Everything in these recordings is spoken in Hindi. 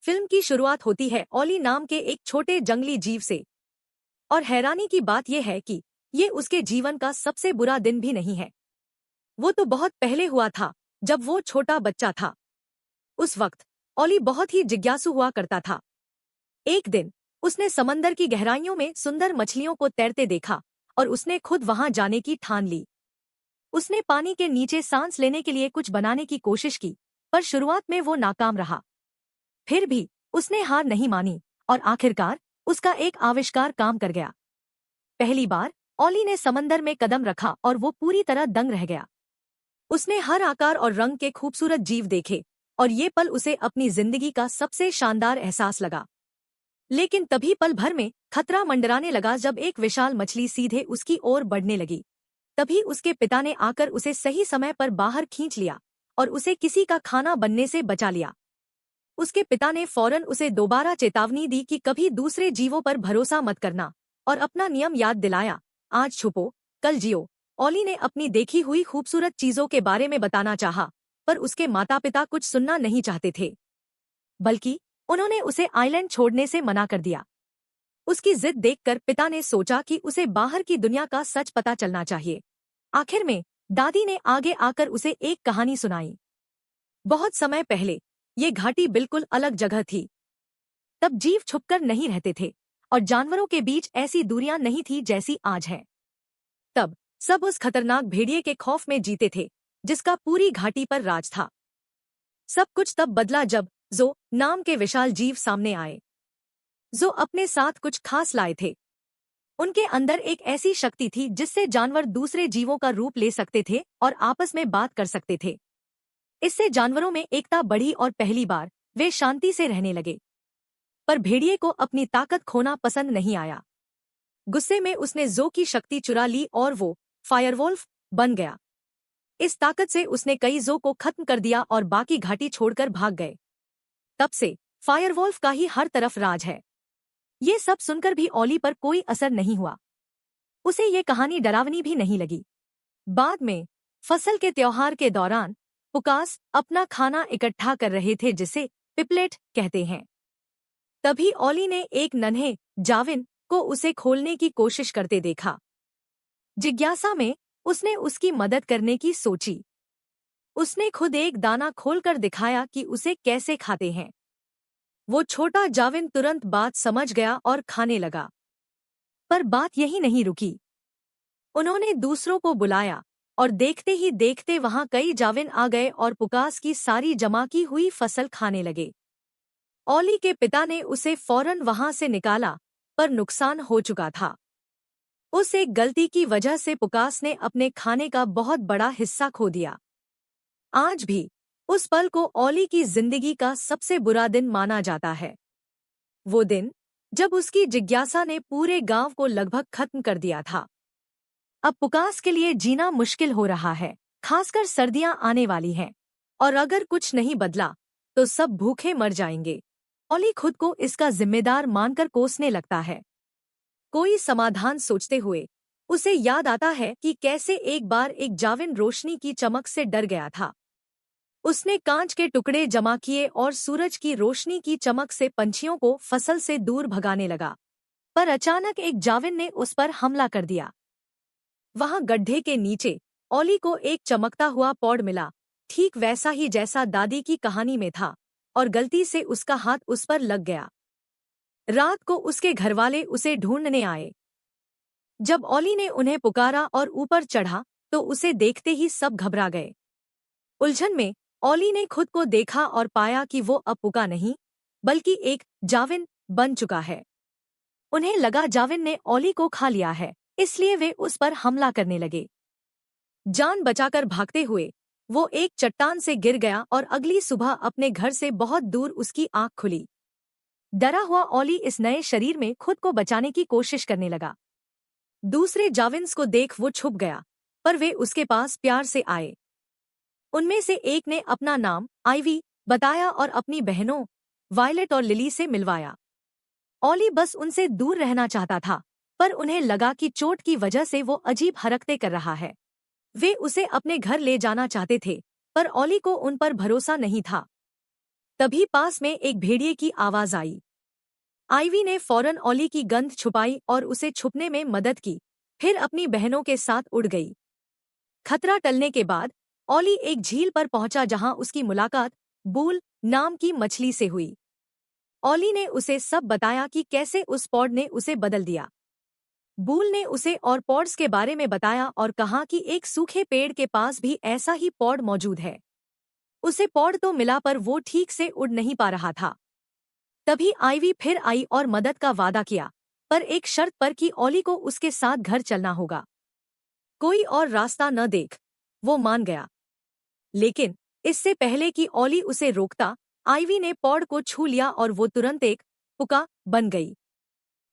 फिल्म की शुरुआत होती है ऑली नाम के एक छोटे जंगली जीव से। और हैरानी की बात यह है कि ये उसके जीवन का सबसे बुरा दिन भी नहीं है। वो तो बहुत पहले हुआ था, जब वो छोटा बच्चा था। उस वक्त ऑली बहुत ही जिज्ञासु हुआ करता था। एक दिन उसने समंदर की गहराइयों में सुंदर मछलियों को तैरते देखा और उसने खुद वहां जाने की ठान ली। उसने पानी के नीचे सांस लेने के लिए कुछ बनाने की कोशिश की, पर शुरुआत में वो नाकाम रहा। फिर भी उसने हार नहीं मानी और आखिरकार उसका एक आविष्कार काम कर गया। पहली बार ऑली ने समंदर में कदम रखा और वो पूरी तरह दंग रह गया। उसने हर आकार और रंग के खूबसूरत जीव देखे और ये पल उसे अपनी जिंदगी का सबसे शानदार एहसास लगा। लेकिन तभी पल भर में खतरा मंडराने लगा जब एक विशाल मछली सीधे उसकी ओर बढ़ने लगी। तभी उसके पिता ने आकर उसे सही समय पर बाहर खींच लिया और उसे किसी का खाना बनने से बचा लिया। उसके पिता ने फौरन उसे दोबारा चेतावनी दी कि कभी दूसरे जीवों पर भरोसा मत करना और अपना नियम याद दिलाया, आज छुपो कल जियो। ऑली ने अपनी देखी हुई खूबसूरत चीजों के बारे में बताना चाहा, पर उसके माता पिता कुछ सुनना नहीं चाहते थे, बल्कि उन्होंने उसे आइलैंड छोड़ने से मना कर दिया। उसकी जिद देखकर पिता ने सोचा कि उसे बाहर की दुनिया का सच पता चलना चाहिए। आखिर में दादी ने आगे आकर उसे एक कहानी सुनाई। बहुत समय पहले ये घाटी बिल्कुल अलग जगह थी। तब जीव छुपकर नहीं रहते थे और जानवरों के बीच ऐसी दूरियां नहीं थी जैसी आज है। तब सब उस खतरनाक भेड़िए के खौफ में जीते थे, जिसका पूरी घाटी पर राज था। सब कुछ तब बदला जब जो नाम के विशाल जीव सामने आए। जो अपने साथ कुछ खास लाए थे। उनके अंदर एक ऐसी शक्ति थी जिससे जानवर दूसरे जीवों का रूप ले सकते थे और आपस में बात कर सकते थे। इससे जानवरों में एकता बढ़ी और पहली बार वे शांति से रहने लगे। पर भेड़िए को अपनी ताकत खोना पसंद नहीं आया। गुस्से में उसने जो की शक्ति चुरा ली और वो फायरवोल्फ बन गया। इस ताकत से उसने कई जो को खत्म कर दिया और बाकी घाटी छोड़कर भाग गए। तब से फायरवोल्फ का ही हर तरफ राज है। ये सब सुनकर भी ऑली पर कोई असर नहीं हुआ। उसे ये कहानी डरावनी भी नहीं लगी। बाद में फसल के त्योहार के दौरान पुकास अपना खाना इकट्ठा कर रहे थे, जिसे पिपलेट कहते हैं। तभी ऑली ने एक नन्हे जाविन को उसे खोलने की कोशिश करते देखा। जिज्ञासा में उसने उसकी मदद करने की सोची। उसने खुद एक दाना खोलकर दिखाया कि उसे कैसे खाते हैं। वो छोटा जाविन तुरंत बात समझ गया और खाने लगा। पर बात यही नहीं रुकी। उन्होंने दूसरों को बुलाया और देखते ही देखते वहां कई जाविन आ गए और पुकास की सारी जमा की हुई फसल खाने लगे। ऑली के पिता ने उसे फौरन वहां से निकाला, पर नुकसान हो चुका था। उस एक गलती की वजह से पुकास ने अपने खाने का बहुत बड़ा हिस्सा खो दिया। आज भी उस पल को ऑली की जिंदगी का सबसे बुरा दिन माना जाता है। वो दिन जब उसकी जिज्ञासा ने पूरे गांव को लगभग खत्म कर दिया था। अब पुकास के लिए जीना मुश्किल हो रहा है, खासकर सर्दियां आने वाली हैं, और अगर कुछ नहीं बदला तो सब भूखे मर जाएंगे। ऑली खुद को इसका जिम्मेदार मानकर कोसने लगता है। कोई समाधान सोचते हुए उसे याद आता है कि कैसे एक बार एक जाविन रोशनी की चमक से डर गया था। उसने कांच के टुकड़े जमा किए और सूरज की रोशनी की चमक से पंछियों को फसल से दूर भगाने लगा। पर अचानक एक जाविन ने उस पर हमला कर दिया। वहां गड्ढे के नीचे ऑली को एक चमकता हुआ पॉड मिला, ठीक वैसा ही जैसा दादी की कहानी में था, और गलती से उसका हाथ उस पर लग गया। रात को उसके घरवाले उसे ढूंढने आए। जब ऑली ने उन्हें पुकारा और ऊपर चढ़ा तो उसे देखते ही सब घबरा गए। उलझन में ऑली ने खुद को देखा और पाया कि वो अब पुका नहीं, बल्कि एक जाविन बन चुका है। उन्हें लगा जाविन ने ऑली को खा लिया है, इसलिए वे उस पर हमला करने लगे। जान बचाकर भागते हुए वो एक चट्टान से गिर गया और अगली सुबह अपने घर से बहुत दूर उसकी आंख खुली। डरा हुआ ऑली इस नए शरीर में खुद को बचाने की कोशिश करने लगा। दूसरे जाविन्स को देख वो छुप गया, पर वे उसके पास प्यार से आए। उनमें से एक ने अपना नाम आइवी बताया और अपनी बहनों वायलेट और लिली से मिलवाया। ऑली बस उनसे दूर रहना चाहता था, पर उन्हें लगा कि चोट की वजह से वो अजीब हरकतें कर रहा है। वे उसे अपने घर ले जाना चाहते थे, पर ऑली को उन पर भरोसा नहीं था। तभी पास में एक भेड़िए की आवाज आई। आइवी ने फौरन ऑली की गंध छुपाई और उसे छुपने में मदद की, फिर अपनी बहनों के साथ उड़ गई। खतरा टलने के बाद ऑली एक झील पर पहुंचा जहां उसकी मुलाकात बूल नाम की मछली से हुई। ऑली ने उसे सब बताया कि कैसे उस पॉड ने उसे बदल दिया। बूल ने उसे और पॉड्स के बारे में बताया और कहा कि एक सूखे पेड़ के पास भी ऐसा ही पॉड मौजूद है। उसे पॉड तो मिला पर वो ठीक से उड़ नहीं पा रहा था। तभी आइवी फिर आई और मदद का वादा किया, पर एक शर्त पर कि ऑली को उसके साथ घर चलना होगा। कोई और रास्ता न देख, वो मान गया। लेकिन इससे पहले कि ऑली उसे रोकता, आइवी ने पॉड को छू लिया और वो तुरंत एक पुका बन गई।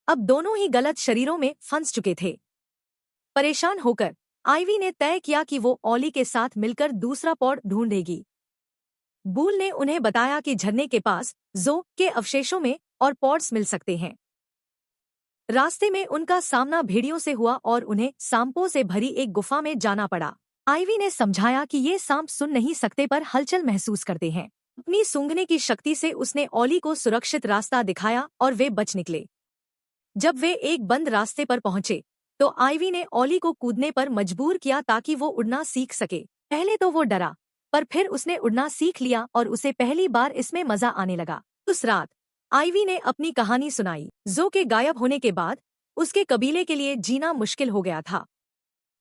अब दोनों ही गलत शरीरों में फंस चुके थे। परेशान होकर आइवी ने तय किया कि वो ऑली के साथ मिलकर दूसरा पॉड ढूंढेगी। बूल ने उन्हें बताया कि झरने के पास जो के अवशेषों में और पॉड्स मिल सकते हैं। रास्ते में उनका सामना भेड़ियों से हुआ और उन्हें सांपों से भरी एक गुफा में जाना पड़ा। आइवी ने समझाया कि ये सांप सुन नहीं सकते पर हलचल महसूस करते हैं। अपनी सूंघने की शक्ति से उसने ऑली को सुरक्षित रास्ता दिखाया और वे बच निकले। जब वे एक बंद रास्ते पर पहुंचे तो आइवी ने ऑली को कूदने पर मजबूर किया ताकि वो उड़ना सीख सके। पहले तो वो डरा, पर फिर उसने उड़ना सीख लिया और उसे पहली बार इसमें मजा आने लगा। उस रात आइवी ने अपनी कहानी सुनाई। जो के गायब होने के बाद उसके कबीले के लिए जीना मुश्किल हो गया था।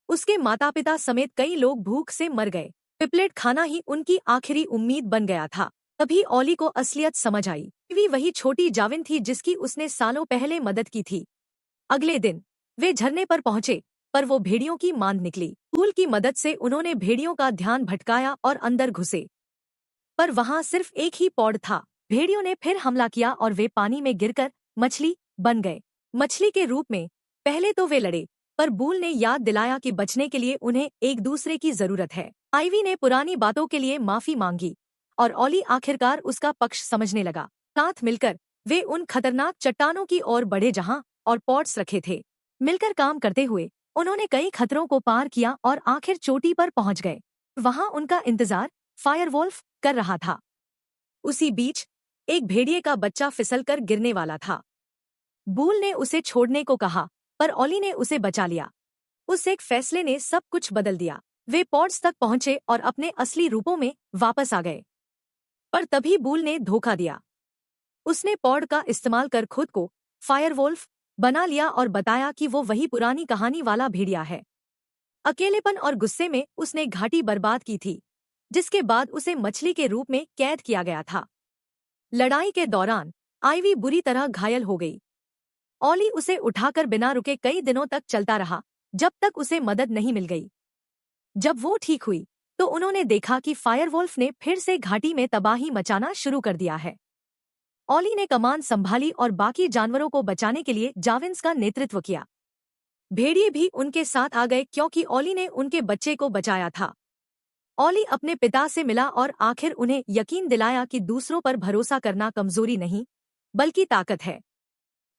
उसके माता पिता समेत कई लोग भूख से मर गए। पिपलेट खाना ही उनकी आखिरी उम्मीद बन गया था। तभी ऑली को असलियत समझ आई। आइवी वही छोटी जाविन थी जिसकी उसने सालों पहले मदद की थी। अगले दिन वे झरने पर पहुंचे, पर वो भेड़ियों की मांद निकली। फूल की मदद से उन्होंने भेड़ियों का ध्यान भटकाया और अंदर घुसे, पर वहां सिर्फ एक ही पॉड था। भेड़ियों ने फिर हमला किया और वे पानी में गिरकर मछली बन गए। मछली के रूप में पहले तो वे लड़े, पर बूल ने याद दिलाया कि बचने के लिए उन्हें एक दूसरे की जरूरत है। आइवी ने पुरानी बातों के लिए माफी मांगी और ऑली आखिरकार उसका पक्ष समझने लगा। साथ मिलकर वे उन खतरनाक चट्टानों की ओर बढ़े जहां और पॉड्स रखे थे। मिलकर काम करते हुए उन्होंने कई खतरों को पार किया और आखिर चोटी पर पहुंच गए। वहां उनका इंतजार फायरवोल्फ कर रहा था। उसी बीच एक भेड़िए का बच्चा फिसलकर गिरने वाला था। बूल ने उसे छोड़ने को कहा, पर ऑली ने उसे बचा लिया। उस एक फैसले ने सब कुछ बदल दिया। वे पॉड्स तक पहुंचे और अपने असली रूपों में वापस आ गए। पर तभी बूल ने धोखा दिया। उसने पॉड का इस्तेमाल कर खुद को फायरवोल्फ बना लिया और बताया कि वो वही पुरानी कहानी वाला भेड़िया है। अकेलेपन और गुस्से में उसने घाटी बर्बाद की थी, जिसके बाद उसे मछली के रूप में कैद किया गया था। लड़ाई के दौरान आइवी बुरी तरह घायल हो गई। ऑली उसे उठाकर बिना रुके कई दिनों तक चलता रहा, जब तक उसे मदद नहीं मिल गई। जब वो ठीक हुई तो उन्होंने देखा कि फायरवोल्फ ने फिर से घाटी में तबाही मचाना शुरू कर दिया है। ऑली ने कमान संभाली और बाकी जानवरों को बचाने के लिए जाविन्स का नेतृत्व किया। भेड़िए भी उनके साथ आ गए क्योंकि ऑली ने उनके बच्चे को बचाया था। ऑली अपने पिता से मिला और आखिर उन्हें यकीन दिलाया कि दूसरों पर भरोसा करना कमजोरी नहीं, बल्कि ताकत है।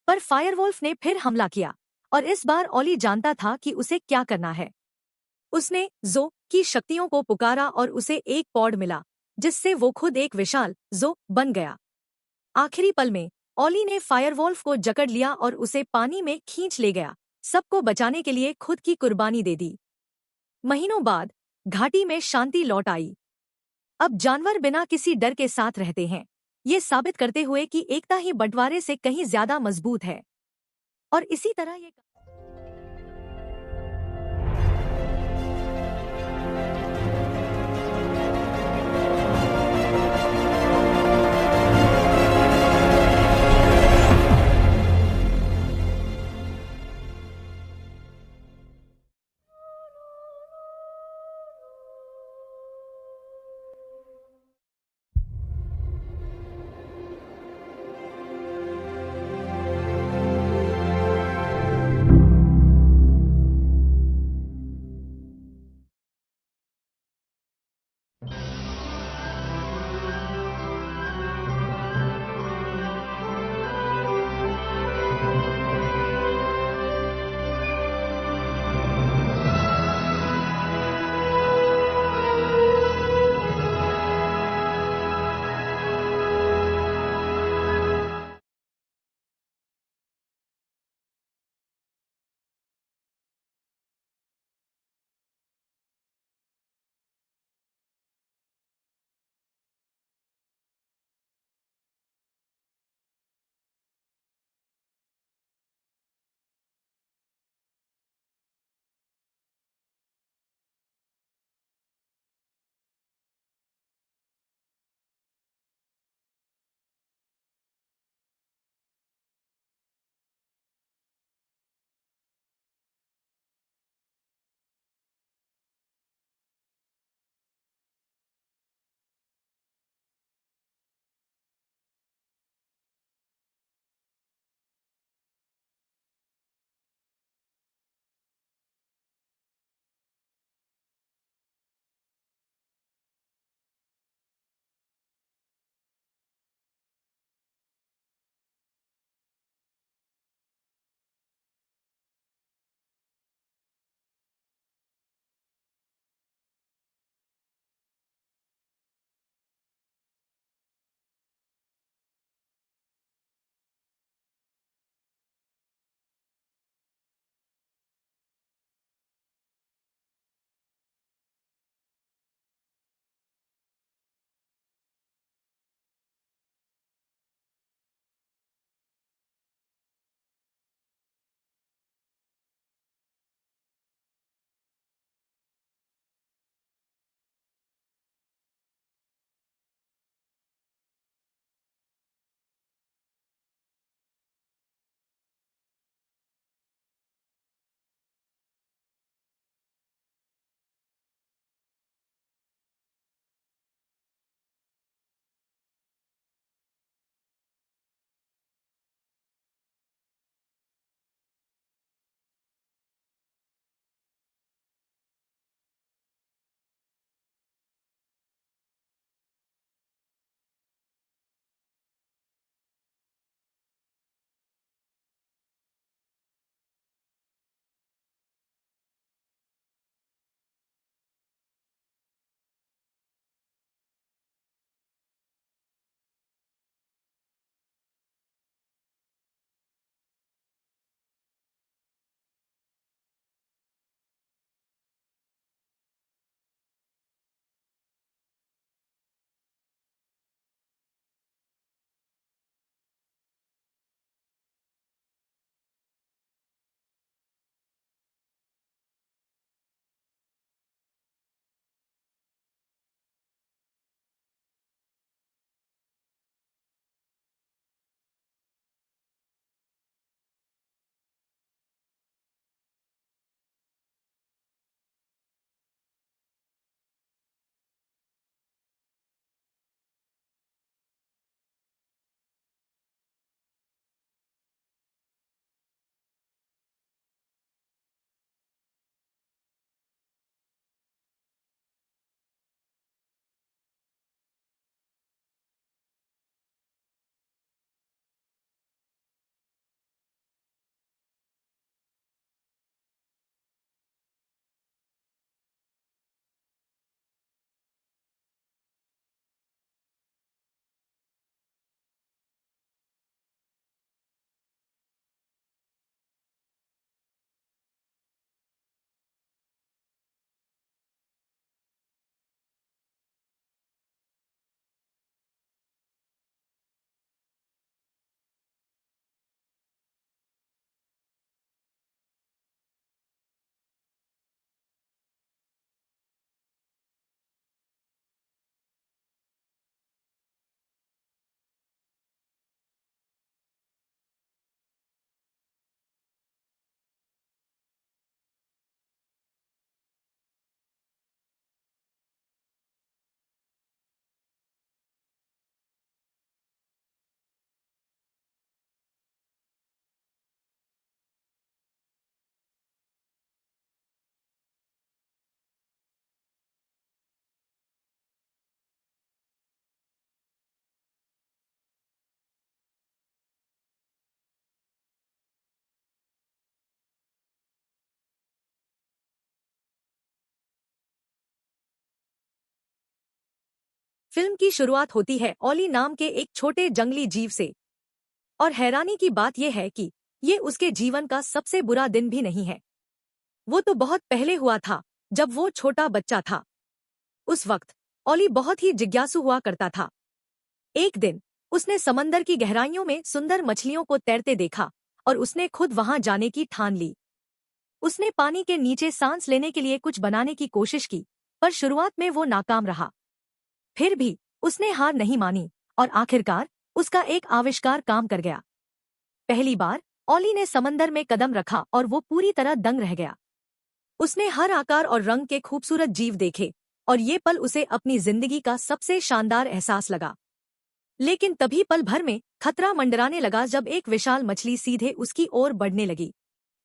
पर फायरवोल्फ ने फिर हमला किया और इस बार ऑली जानता था कि उसे क्या करना है। उसने जो की शक्तियों को पुकारा और उसे एक पॉड मिला, जिससे वो खुद एक विशाल जो बन गया। आखिरी पल में ऑली ने फायरवोल्फ को जकड़ लिया और उसे पानी में खींच ले गया, सबको बचाने के लिए खुद की कुर्बानी दे दी। महीनों बाद घाटी में शांति लौट आई। अब जानवर बिना किसी डर के साथ रहते हैं, ये साबित करते हुए कि एकता ही बंटवारे से कहीं ज्यादा मजबूत है। और इसी तरह ये फिल्म की शुरुआत होती है ऑली नाम के एक छोटे जंगली जीव से। और हैरानी की बात यह है कि ये उसके जीवन का सबसे बुरा दिन भी नहीं है। वो तो बहुत पहले हुआ था, जब वो छोटा बच्चा था। उस वक्त ऑली बहुत ही जिज्ञासु हुआ करता था। एक दिन उसने समंदर की गहराइयों में सुंदर मछलियों को तैरते देखा और उसने खुद वहां जाने की ठान ली। उसने पानी के नीचे सांस लेने के लिए कुछ बनाने की कोशिश की, पर शुरुआत में वो नाकाम रहा। फिर भी उसने हार नहीं मानी और आखिरकार उसका एक आविष्कार काम कर गया। पहली बार ऑली ने समंदर में कदम रखा और वो पूरी तरह दंग रह गया। उसने हर आकार और रंग के खूबसूरत जीव देखे और ये पल उसे अपनी जिंदगी का सबसे शानदार एहसास लगा। लेकिन तभी पल भर में खतरा मंडराने लगा जब एक विशाल मछली सीधे उसकी ओर बढ़ने लगी।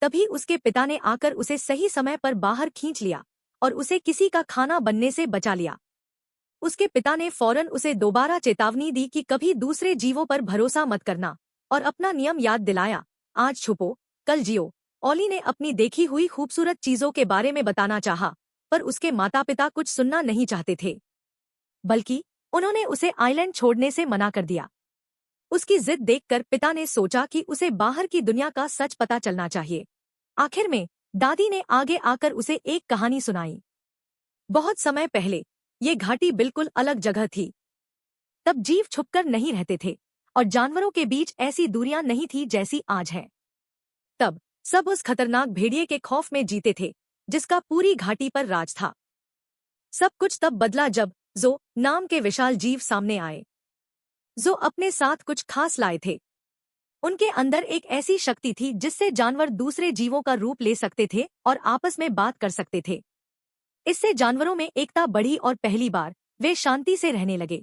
तभी उसके पिता ने आकर उसे सही समय पर बाहर खींच लिया और उसे किसी का खाना बनने से बचा लिया। उसके पिता ने फौरन उसे दोबारा चेतावनी दी कि कभी दूसरे जीवों पर भरोसा मत करना और अपना नियम याद दिलाया, आज छुपो कल जियो। ऑली ने अपनी देखी हुई खूबसूरत चीजों के बारे में बताना चाहा, पर उसके माता पिता कुछ सुनना नहीं चाहते थे, बल्कि उन्होंने उसे आइलैंड छोड़ने से मना कर दिया। उसकी जिद देखकर पिता ने सोचा कि उसे बाहर की दुनिया का सच पता चलना चाहिए। आखिर में दादी ने आगे आकर उसे एक कहानी सुनाई। बहुत समय पहले ये घाटी बिल्कुल अलग जगह थी। तब जीव छुपकर नहीं रहते थे और जानवरों के बीच ऐसी दूरियां नहीं थी जैसी आज है। तब सब उस खतरनाक भेड़िए के खौफ में जीते थे, जिसका पूरी घाटी पर राज था। सब कुछ तब बदला जब जो नाम के विशाल जीव सामने आए। जो अपने साथ कुछ खास लाए थे। उनके अंदर एक ऐसी शक्ति थी जिससे जानवर दूसरे जीवों का रूप ले सकते थे और आपस में बात कर सकते थे। इससे जानवरों में एकता बढ़ी और पहली बार वे शांति से रहने लगे।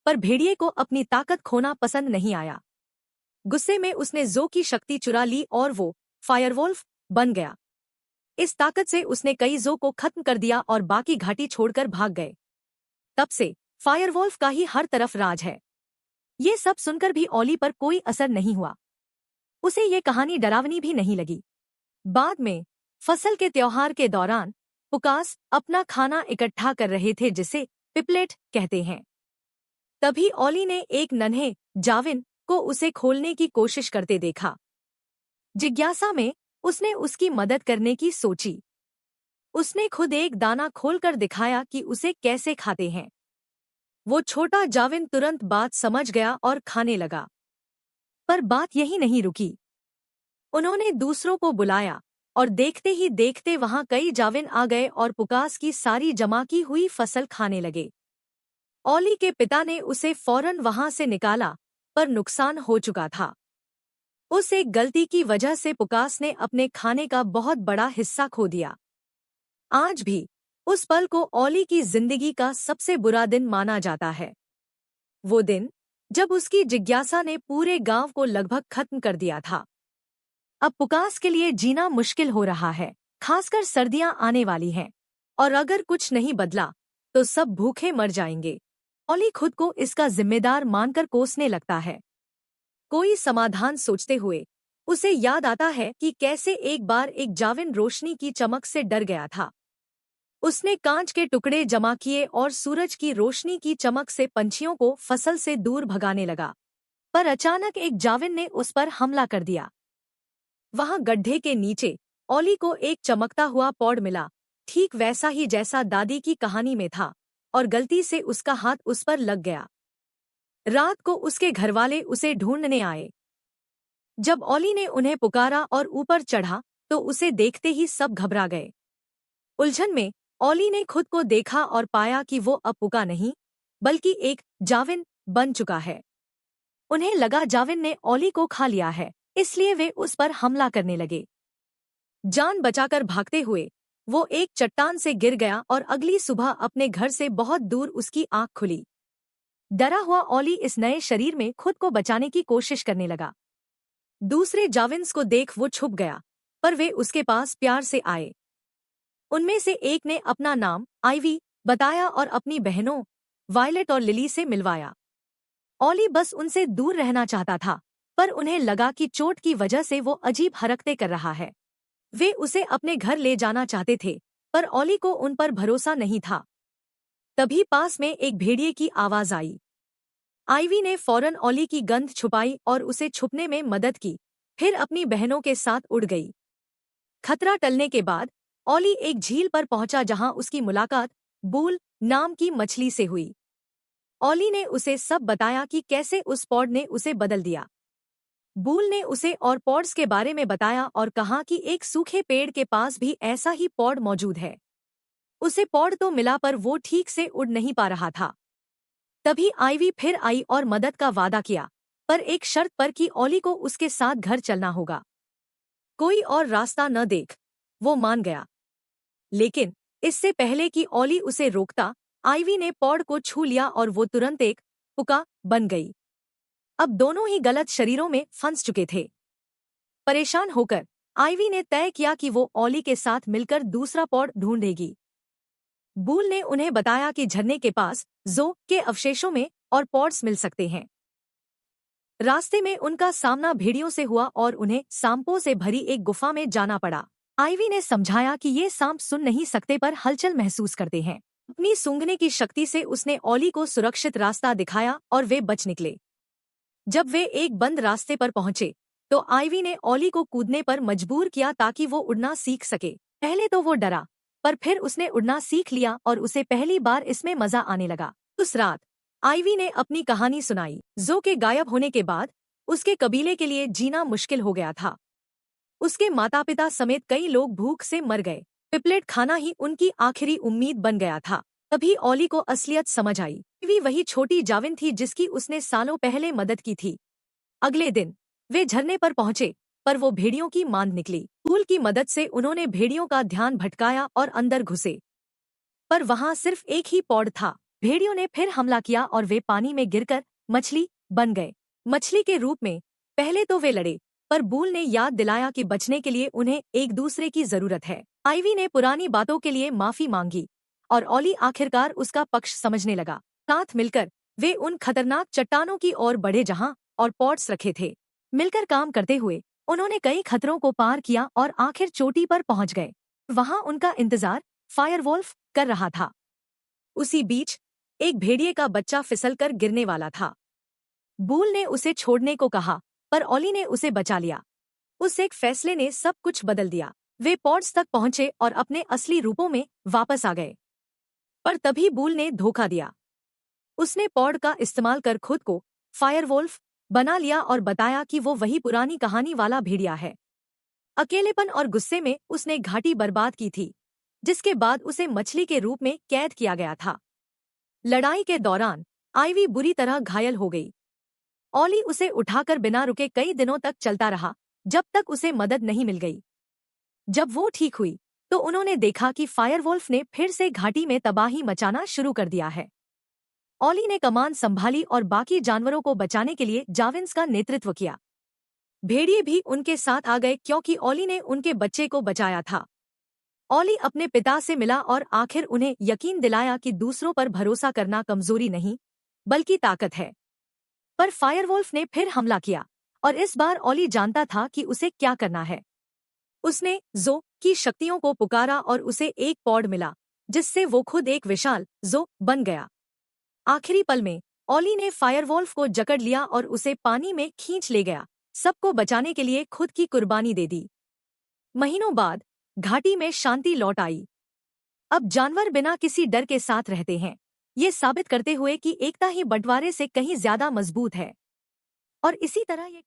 पर भेड़िए को अपनी ताकत खोना पसंद नहीं आया। गुस्से में उसने जो की शक्ति चुरा ली और वो फायरवोल्फ बन गया। इस ताकत से उसने कई जो को खत्म कर दिया और बाकी घाटी छोड़कर भाग गए। तब से फायरवोल्फ का ही हर तरफ राज है। ये सब सुनकर भी ऑली पर कोई असर नहीं हुआ। उसे ये कहानी डरावनी भी नहीं लगी। बाद में फसल के त्योहार के दौरान पुकास अपना खाना इकट्ठा कर रहे थे, जिसे पिपलेट कहते हैं। तभी ऑली ने एक नन्हे जाविन को उसे खोलने की कोशिश करते देखा। जिज्ञासा में उसने उसकी मदद करने की सोची। उसने खुद एक दाना खोलकर दिखाया कि उसे कैसे खाते हैं। वो छोटा जाविन तुरंत बात समझ गया और खाने लगा। पर बात यही नहीं रुकी। उन्होंने दूसरों को बुलाया और देखते ही देखते वहां कई जाविन आ गए और पुकास की सारी जमा की हुई फसल खाने लगे। ऑली के पिता ने उसे फौरन वहां से निकाला, पर नुकसान हो चुका था। उस एक गलती की वजह से पुकास ने अपने खाने का बहुत बड़ा हिस्सा खो दिया। आज भी उस पल को ऑली की जिंदगी का सबसे बुरा दिन माना जाता है। वो दिन जब उसकी जिज्ञासा ने पूरे गांव को लगभग खत्म कर दिया था। अब पुकास के लिए जीना मुश्किल हो रहा है, खासकर सर्दियां आने वाली हैं, और अगर कुछ नहीं बदला तो सब भूखे मर जाएंगे। ऑली खुद को इसका जिम्मेदार मानकर कोसने लगता है। कोई समाधान सोचते हुए उसे याद आता है कि कैसे एक बार एक जाविन रोशनी की चमक से डर गया था। उसने कांच के टुकड़े जमा किए और सूरज की रोशनी की चमक से पंछियों को फसल से दूर भगाने लगा। पर अचानक एक जाविन ने उस पर हमला कर दिया। वहां गड्ढे के नीचे ऑली को एक चमकता हुआ पॉड मिला, ठीक वैसा ही जैसा दादी की कहानी में था, और गलती से उसका हाथ उस पर लग गया। रात को उसके घरवाले उसे ढूंढने आए। जब ऑली ने उन्हें पुकारा और ऊपर चढ़ा तो उसे देखते ही सब घबरा गए। उलझन में ऑली ने खुद को देखा और पाया कि वो अब पुका नहीं, बल्कि एक जाविन बन चुका है। उन्हें लगा जाविन ने ऑली को खा लिया है, इसलिए वे उस पर हमला करने लगे। जान बचाकर भागते हुए वो एक चट्टान से गिर गया और अगली सुबह अपने घर से बहुत दूर उसकी आंख खुली। डरा हुआ ऑली इस नए शरीर में खुद को बचाने की कोशिश करने लगा। दूसरे जाविन्स को देख वो छुप गया, पर वे उसके पास प्यार से आए। उनमें से एक ने अपना नाम आइवी बताया और अपनी बहनों वायलेट और लिली से मिलवाया। ऑली बस उनसे दूर रहना चाहता था, पर उन्हें लगा कि चोट की वजह से वो अजीब हरकतें कर रहा है। वे उसे अपने घर ले जाना चाहते थे, पर ऑली को उन पर भरोसा नहीं था। तभी पास में एक भेड़िए की आवाज आई। आइवी ने फौरन ऑली की गंध छुपाई और उसे छुपने में मदद की, फिर अपनी बहनों के साथ उड़ गई। खतरा टलने के बाद ऑली एक झील पर पहुंचा जहां उसकी मुलाकात बूल नाम की मछली से हुई। ऑली ने उसे सब बताया कि कैसे उस पॉड ने उसे बदल दिया। बूल ने उसे और पॉड्स के बारे में बताया और कहा कि एक सूखे पेड़ के पास भी ऐसा ही पॉड मौजूद है। उसे पॉड तो मिला पर वो ठीक से उड़ नहीं पा रहा था। तभी आइवी फिर आई और मदद का वादा किया, पर एक शर्त पर कि ऑली को उसके साथ घर चलना होगा। कोई और रास्ता न देख, वो मान गया। लेकिन इससे पहले कि ऑली उसे रोकता, आइवी ने पॉड को छू लिया और वो तुरंत एक पुका बन गई। अब दोनों ही गलत शरीरों में फंस चुके थे। परेशान होकर आइवी ने तय किया कि वो ऑली के साथ मिलकर दूसरा पॉड ढूंढेगी। बूल ने उन्हें बताया कि झरने के पास जो के अवशेषों में और पॉड्स मिल सकते हैं। रास्ते में उनका सामना भेड़ियों से हुआ और उन्हें सांपों से भरी एक गुफा में जाना पड़ा। आइवी ने समझाया कि ये सांप सुन नहीं सकते पर हलचल महसूस करते हैं। अपनी सूंघने की शक्ति से उसने ऑली को सुरक्षित रास्ता दिखाया और वे बच निकले। जब वे एक बंद रास्ते पर पहुंचे तो आइवी ने ऑली को कूदने पर मजबूर किया ताकि वो उड़ना सीख सके। पहले तो वो डरा, पर फिर उसने उड़ना सीख लिया और उसे पहली बार इसमें मजा आने लगा। उस रात आइवी ने अपनी कहानी सुनाई। जो के गायब होने के बाद उसके कबीले के लिए जीना मुश्किल हो गया था। उसके माता पिता समेत कई लोग भूख से मर गए। पिपलेट खाना ही उनकी आखिरी उम्मीद बन गया था। तभी ऑली को असलियत समझ आई। आइवी वही छोटी जाविन थी जिसकी उसने सालों पहले मदद की थी। अगले दिन वे झरने पर पहुंचे, पर वो भेड़ियों की मांद निकली। फूल की मदद से उन्होंने भेड़ियों का ध्यान भटकाया और अंदर घुसे, पर वहां सिर्फ एक ही पॉड था। भेड़ियों ने फिर हमला किया और वे पानी में गिरकर मछली बन गए। मछली के रूप में पहले तो वे लड़े, पर बूल ने याद दिलाया कि बचने के लिए उन्हें एक दूसरे की जरूरत है। आइवी ने पुरानी बातों के लिए माफी मांगी और ऑली आखिरकार उसका पक्ष समझने लगा। साथ मिलकर वे उन खतरनाक चट्टानों की ओर बढ़े जहां और पॉड्स रखे थे। मिलकर काम करते हुए उन्होंने कई खतरों को पार किया और आखिर चोटी पर पहुंच गए। वहां उनका इंतजार फायरवोल्फ कर रहा था। उसी बीच एक भेड़िए का बच्चा फिसलकर गिरने वाला था। बूल ने उसे छोड़ने को कहा, पर ऑली ने उसे बचा लिया। उस एक फैसले ने सब कुछ बदल दिया। वे पॉड्स तक पहुंचे और अपने असली रूपों में वापस आ गए। पर तभी बूल ने धोखा दिया। उसने पॉड का इस्तेमाल कर खुद को फायरवोल्फ बना लिया और बताया कि वो वही पुरानी कहानी वाला भेड़िया है। अकेलेपन और गुस्से में उसने घाटी बर्बाद की थी, जिसके बाद उसे मछली के रूप में कैद किया गया था। लड़ाई के दौरान आइवी बुरी तरह घायल हो गई। ऑली उसे उठाकर बिना रुके कई दिनों तक चलता रहा, जब तक उसे मदद नहीं मिल गई। जब वो ठीक हुई तो उन्होंने देखा कि फायरवोल्फ ने फिर से घाटी में तबाही मचाना शुरू कर दिया है। ऑली ने कमान संभाली और बाकी जानवरों को बचाने के लिए जाविन्स का नेतृत्व किया। भेड़िए भी उनके साथ आ गए क्योंकि ऑली ने उनके बच्चे को बचाया था। ऑली अपने पिता से मिला और आखिर उन्हें यकीन दिलाया कि दूसरों पर भरोसा करना कमजोरी नहीं, बल्कि ताकत है। पर फायरवोल्फ ने फिर हमला किया और इस बार ऑली जानता था कि उसे क्या करना है। उसने जो की शक्तियों को पुकारा और उसे एक पॉड मिला, जिससे वो खुद एक विशाल जो बन गया। आखिरी पल में ऑली ने फायरवोल्फ को जकड़ लिया और उसे पानी में खींच ले गया, सबको बचाने के लिए खुद की कुर्बानी दे दी। महीनों बाद घाटी में शांति लौट आई। अब जानवर बिना किसी डर के साथ रहते हैं, ये साबित करते हुए कि एकता ही बंटवारे से कहीं ज्यादा मजबूत है। और इसी तरह ये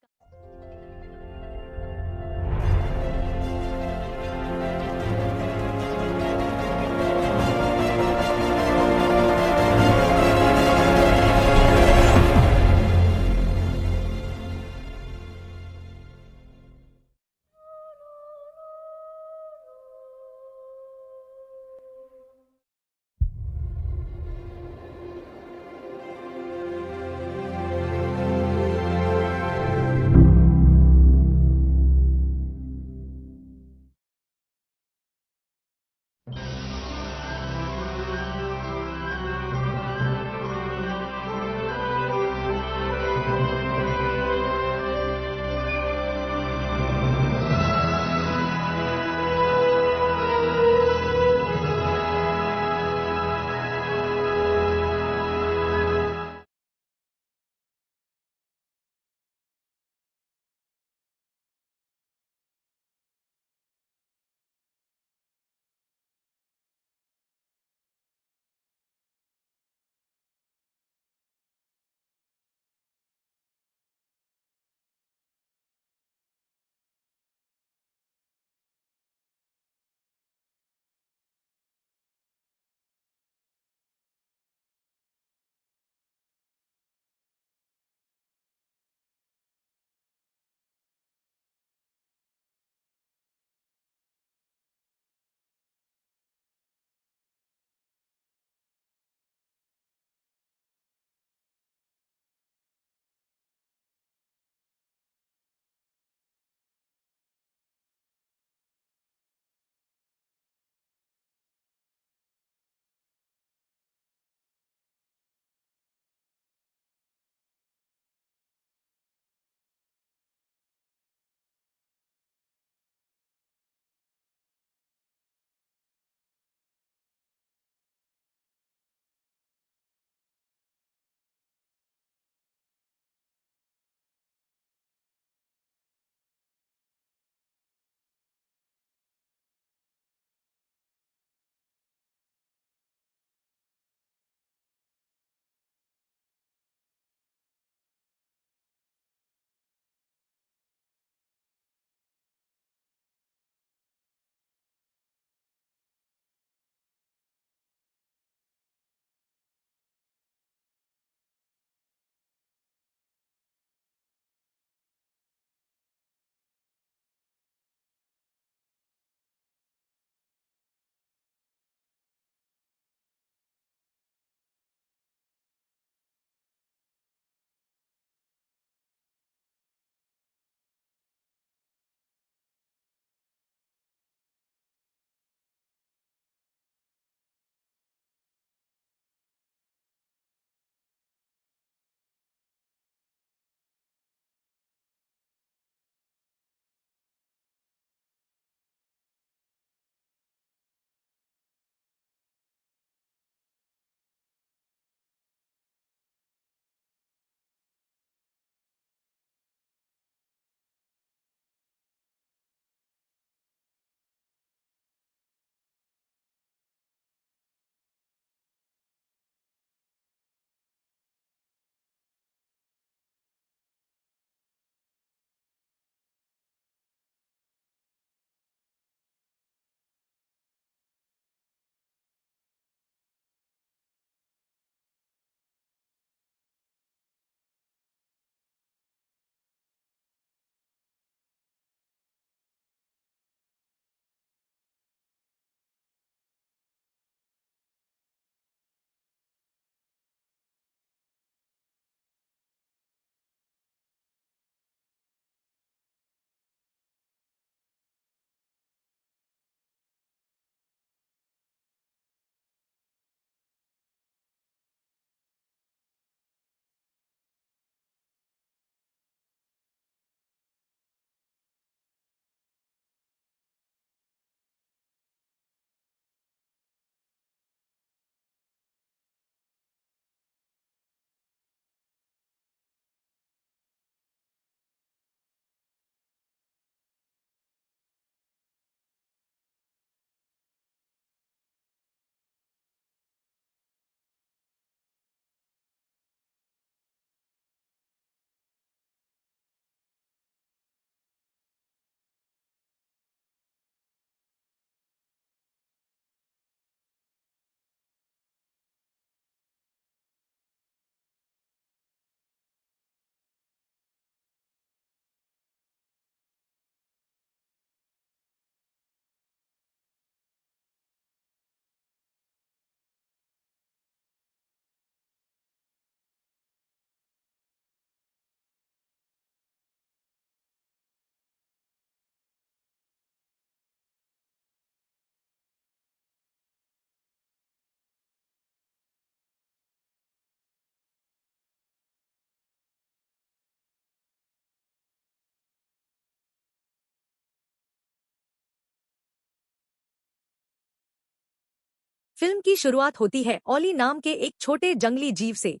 फिल्म की शुरुआत होती है ऑली नाम के एक छोटे जंगली जीव से।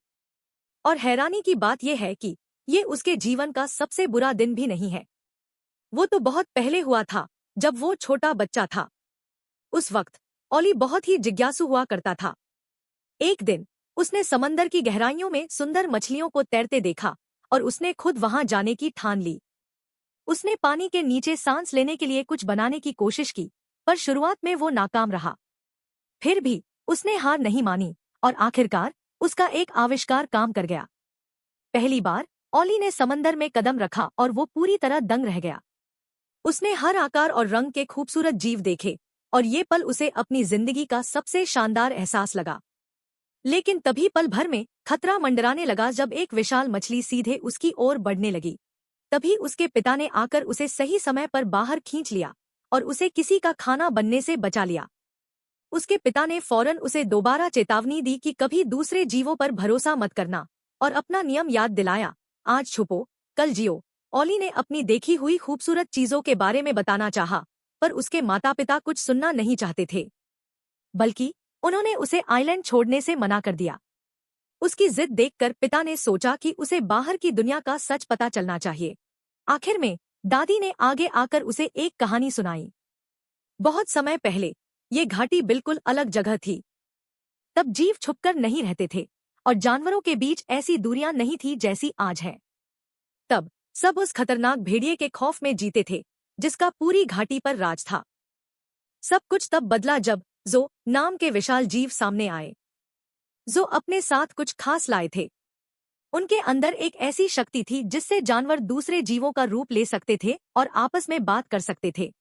और हैरानी की बात यह है कि ये उसके जीवन का सबसे बुरा दिन भी नहीं है। वो तो बहुत पहले हुआ था, जब वो छोटा बच्चा था। उस वक्त ऑली बहुत ही जिज्ञासु हुआ करता था। एक दिन उसने समंदर की गहराइयों में सुंदर मछलियों को तैरते देखा और उसने खुद वहां जाने की ठान ली। उसने पानी के नीचे सांस लेने के लिए कुछ बनाने की कोशिश की, पर शुरुआत में वो नाकाम रहा। फिर भी उसने हार नहीं मानी और आखिरकार उसका एक आविष्कार काम कर गया। पहली बार ऑली ने समंदर में कदम रखा और वो पूरी तरह दंग रह गया। उसने हर आकार और रंग के खूबसूरत जीव देखे और ये पल उसे अपनी जिंदगी का सबसे शानदार एहसास लगा। लेकिन तभी पल भर में खतरा मंडराने लगा जब एक विशाल मछली सीधे उसकी ओर बढ़ने लगी। तभी उसके पिता ने आकर उसे सही समय पर बाहर खींच लिया और उसे किसी का खाना बनने से बचा लिया। उसके पिता ने फौरन उसे दोबारा चेतावनी दी कि कभी दूसरे जीवों पर भरोसा मत करना और अपना नियम याद दिलाया, आज छुपो कल जियो। ऑली ने अपनी देखी हुई खूबसूरत चीजों के बारे में बताना चाहा, पर उसके माता पिता कुछ सुनना नहीं चाहते थे, बल्कि उन्होंने उसे आइलैंड छोड़ने से मना कर दिया। उसकी जिद देखकर पिता ने सोचा कि उसे बाहर की दुनिया का सच पता चलना चाहिए। आखिर में दादी ने आगे आकर उसे एक कहानी सुनाई। बहुत समय पहले ये घाटी बिल्कुल अलग जगह थी। तब जीव छुपकर नहीं रहते थे और जानवरों के बीच ऐसी दूरियां नहीं थी जैसी आज है। तब सब उस खतरनाक भेड़िए के खौफ में जीते थे, जिसका पूरी घाटी पर राज था। सब कुछ तब बदला जब जो नाम के विशाल जीव सामने आए। जो अपने साथ कुछ खास लाए थे। उनके अंदर एक ऐसी शक्ति थी जिससे जानवर दूसरे जीवों का रूप ले सकते थे और आपस में बात कर सकते थे।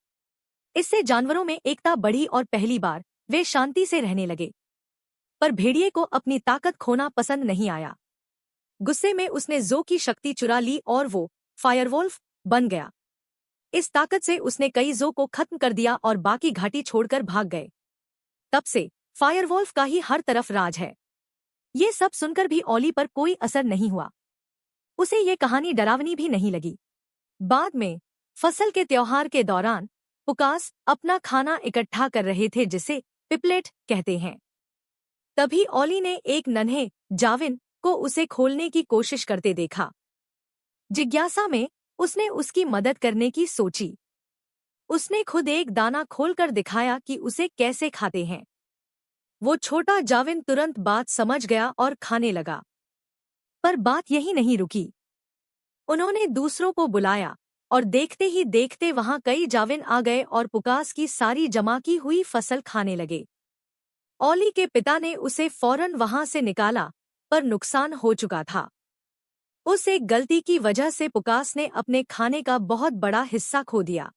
इससे जानवरों में एकता बढ़ी और पहली बार वे शांति से रहने लगे। पर भेड़िए को अपनी ताकत खोना पसंद नहीं आया। गुस्से में उसने जो की शक्ति चुरा ली और वो फायरवोल्फ बन गया। इस ताकत से उसने कई जो को खत्म कर दिया और बाकी घाटी छोड़कर भाग गए। तब से फायरवोल्फ का ही हर तरफ राज है। ये सब सुनकर भी ऑली पर कोई असर नहीं हुआ। उसे ये कहानी डरावनी भी नहीं लगी। बाद में फसल के त्योहार के दौरान पुकास अपना खाना इकट्ठा कर रहे थे, जिसे पिपलेट कहते हैं। तभी ऑली ने एक नन्हे जाविन को उसे खोलने की कोशिश करते देखा। जिज्ञासा में उसने उसकी मदद करने की सोची। उसने खुद एक दाना खोलकर दिखाया कि उसे कैसे खाते हैं। वो छोटा जाविन तुरंत बात समझ गया और खाने लगा। पर बात यही नहीं रुकी। उन्होंने दूसरों को बुलाया और देखते ही देखते वहां कई जाविन आ गए और पुकास की सारी जमा की हुई फसल खाने लगे। ऑली के पिता ने उसे फौरन वहां से निकाला, पर नुकसान हो चुका था। उस एक गलती की वजह से पुकास ने अपने खाने का बहुत बड़ा हिस्सा खो दिया।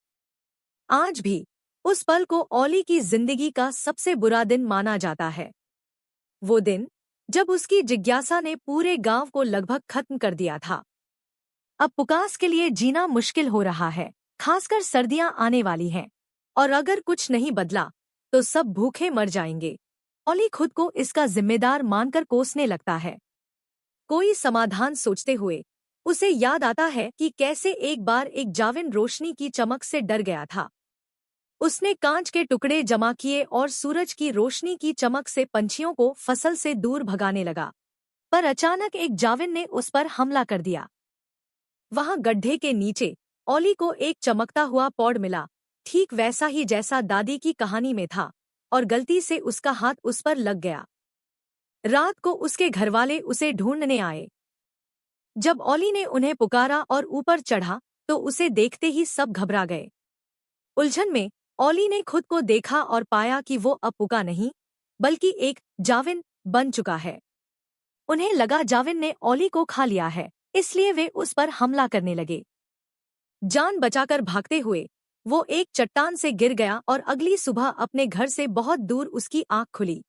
आज भी उस पल को ऑली की जिंदगी का सबसे बुरा दिन माना जाता है। वो दिन जब उसकी जिज्ञासा ने पूरे गांव को लगभग खत्म कर दिया था। अब पुकास के लिए जीना मुश्किल हो रहा है, खासकर सर्दियां आने वाली हैं, और अगर कुछ नहीं बदला तो सब भूखे मर जाएंगे। ऑली खुद को इसका जिम्मेदार मानकर कोसने लगता है। कोई समाधान सोचते हुए उसे याद आता है कि कैसे एक बार एक जाविन रोशनी की चमक से डर गया था। उसने कांच के टुकड़े जमा किए और सूरज की रोशनी की चमक से पंछियों को फसल से दूर भगाने लगा। पर अचानक एक जाविन ने उस पर हमला कर दिया। वहां गड्ढे के नीचे ऑली को एक चमकता हुआ पॉड मिला, ठीक वैसा ही जैसा दादी की कहानी में था, और गलती से उसका हाथ उस पर लग गया। रात को उसके घरवाले उसे ढूंढने आए। जब ऑली ने उन्हें पुकारा और ऊपर चढ़ा तो उसे देखते ही सब घबरा गए। उलझन में ऑली ने खुद को देखा और पाया कि वो अब पुका नहीं, बल्कि एक जाविन बन चुका है। उन्हें लगा जाविन ने ऑली को खा लिया है, इसलिए वे उस पर हमला करने लगे। जान बचाकर भागते हुए वो एक चट्टान से गिर गया और अगली सुबह अपने घर से बहुत दूर उसकी आंख खुली।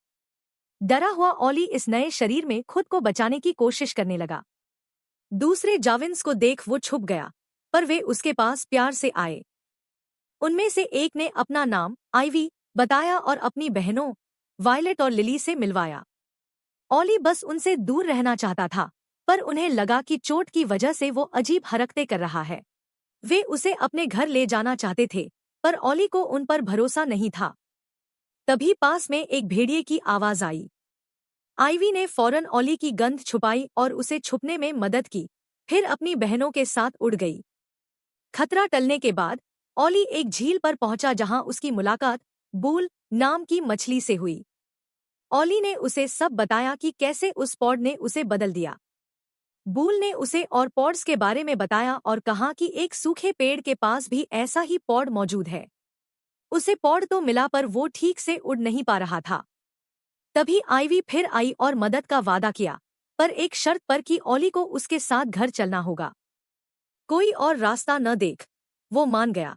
डरा हुआ ऑली इस नए शरीर में खुद को बचाने की कोशिश करने लगा। दूसरे जाविन्स को देख वो छुप गया, पर वे उसके पास प्यार से आए। उनमें से एक ने अपना नाम आइवी बताया और अपनी बहनों वायलेट और लिली से मिलवाया। ऑली बस उनसे दूर रहना चाहता था, पर उन्हें लगा कि चोट की वजह से वो अजीब हरकतें कर रहा है। वे उसे अपने घर ले जाना चाहते थे, पर ऑली को उन पर भरोसा नहीं था। तभी पास में एक भेड़िए की आवाज आई। आइवी ने फौरन ओली की गंध छुपाई और उसे छुपने में मदद की, फिर अपनी बहनों के साथ उड़ गई। खतरा टलने के बाद ओली एक झील पर पहुंचा जहां उसकी मुलाकात बूल नाम की मछली से हुई। ओली ने उसे सब बताया कि कैसे उस पॉड ने उसे बदल दिया। बूल ने उसे और पॉड्स के बारे में बताया और कहा कि एक सूखे पेड़ के पास भी ऐसा ही पॉड मौजूद है। उसे पॉड तो मिला पर वो ठीक से उड़ नहीं पा रहा था। तभी आइवी फिर आई और मदद का वादा किया, पर एक शर्त पर कि ओली को उसके साथ घर चलना होगा। कोई और रास्ता न देख वो मान गया।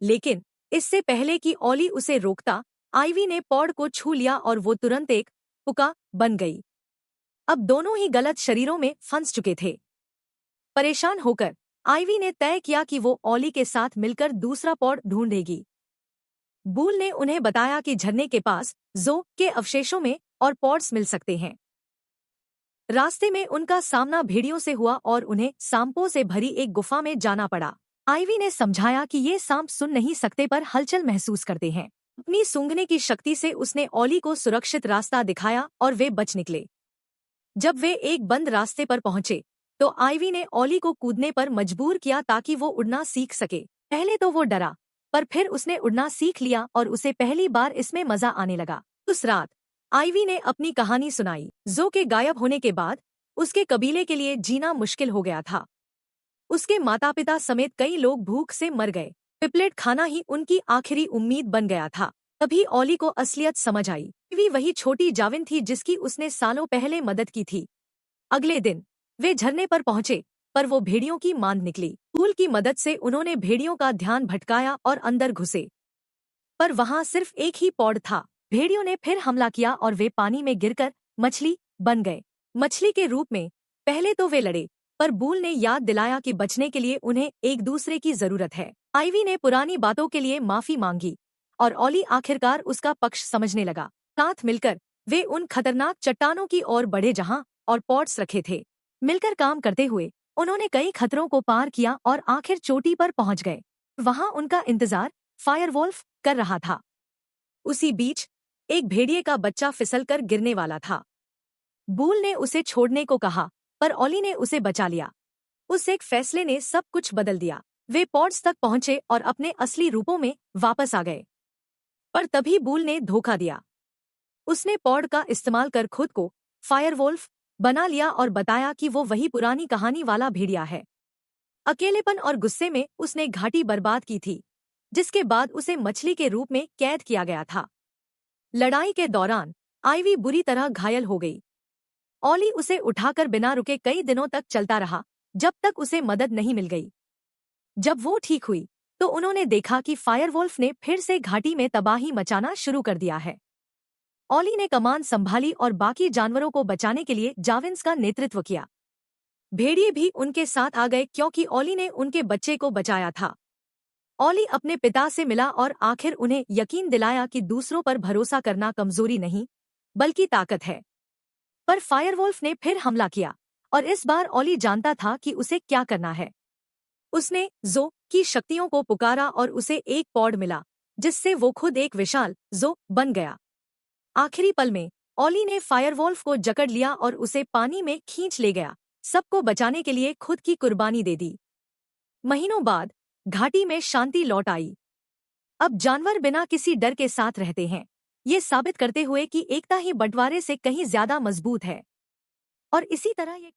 लेकिन इससे पहले कि ओली उसे रोकता, आइवी ने पॉड को छू लिया और वो तुरंत एक पुका बन गई। अब दोनों ही गलत शरीरों में फंस चुके थे। परेशान होकर आइवी ने तय किया कि वो ओली के साथ मिलकर दूसरा पॉड ढूंढेगी। बूल ने उन्हें बताया कि झरने के पास जो के अवशेषों में और पॉड्स मिल सकते हैं। रास्ते में उनका सामना भेड़ियों से हुआ और उन्हें सांपों से भरी एक गुफा में जाना पड़ा। आइवी ने समझाया कि ये सांप सुन नहीं सकते पर हलचल महसूस करते हैं। अपनी सूंघने की शक्ति से उसने ओली को सुरक्षित रास्ता दिखाया और वे बच निकले। जब वे एक बंद रास्ते पर पहुंचे तो आइवी ने ओली को कूदने पर मजबूर किया ताकि वो उड़ना सीख सके। पहले तो वो डरा, पर फिर उसने उड़ना सीख लिया और उसे पहली बार इसमें मजा आने लगा। उस रात आइवी ने अपनी कहानी सुनाई। जो के गायब होने के बाद उसके कबीले के लिए जीना मुश्किल हो गया था। उसके माता पिता समेत कई लोग भूख से मर गए। पिपलेट खाना ही उनकी आखिरी उम्मीद बन गया था। तभी ओली को असलियत समझ आई। आइवी वही छोटी जाविन थी जिसकी उसने सालों पहले मदद की थी। अगले दिन वे झरने पर पहुंचे, पर वो भेड़ियों की मांद निकली। फूल की मदद से उन्होंने भेड़ियों का ध्यान भटकाया और अंदर घुसे, पर वहां सिर्फ एक ही पॉड था। भेड़ियों ने फिर हमला किया और वे पानी में गिरकर मछली बन गए। मछली के रूप में पहले तो वे लड़े, पर बूल ने याद दिलाया कि बचने के लिए उन्हें एक दूसरे की जरूरत है। आइवी ने पुरानी बातों के लिए माफी मांगी और ओली आखिरकार उसका पक्ष समझने लगा। साथ मिलकर वे उन खतरनाक चट्टानों की ओर बढ़े जहां और पॉड्स रखे थे। मिलकर काम करते हुए उन्होंने कई खतरों को पार किया और आखिर चोटी पर पहुंच गए। वहां उनका इंतजार फायरवोल्फ कर रहा था। उसी बीच एक भेड़िए का बच्चा फिसलकर गिरने वाला था। बूल ने उसे छोड़ने को कहा, पर ओली ने उसे बचा लिया। उस एक फैसले ने सब कुछ बदल दिया। वे पॉड्स तक पहुंचे और अपने असली रूपों में वापस आ गए। पर तभी बूल ने धोखा दिया। उसने पॉड का इस्तेमाल कर खुद को फायरवोल्फ बना लिया और बताया कि वो वही पुरानी कहानी वाला भेड़िया है। अकेलेपन और गुस्से में उसने घाटी बर्बाद की थी, जिसके बाद उसे मछली के रूप में कैद किया गया था। लड़ाई के दौरान आइवी बुरी तरह घायल हो गई। ओली उसे उठाकर बिना रुके कई दिनों तक चलता रहा, जब तक उसे मदद नहीं मिल गई। जब वो ठीक हुई तो उन्होंने देखा कि फायरवोल्फ ने फिर से घाटी में तबाही मचाना शुरू कर दिया है। ओली ने कमान संभाली और बाकी जानवरों को बचाने के लिए जाविन्स का नेतृत्व किया। भेड़िए भी उनके साथ आ गए क्योंकि ओली ने उनके बच्चे को बचाया था। ओली अपने पिता से मिला और आखिर उन्हें यकीन दिलाया कि दूसरों पर भरोसा करना कमजोरी नहीं, बल्कि ताकत है। पर फायरवोल्फ ने फिर हमला किया और इस बार ओली जानता था कि उसे क्या करना है। उसने जो की शक्तियों को पुकारा और उसे एक पॉड मिला, जिससे वो खुद एक विशाल जो बन गया। आखिरी पल में ओली ने फायरवोल्फ को जकड़ लिया और उसे पानी में खींच ले गया, सबको बचाने के लिए खुद की कुर्बानी दे दी। महीनों बाद घाटी में शांति लौट आई। अब जानवर बिना किसी डर के साथ रहते हैं, ये साबित करते हुए कि एकता ही बंटवारे से कहीं ज्यादा मजबूत है। और इसी तरह ये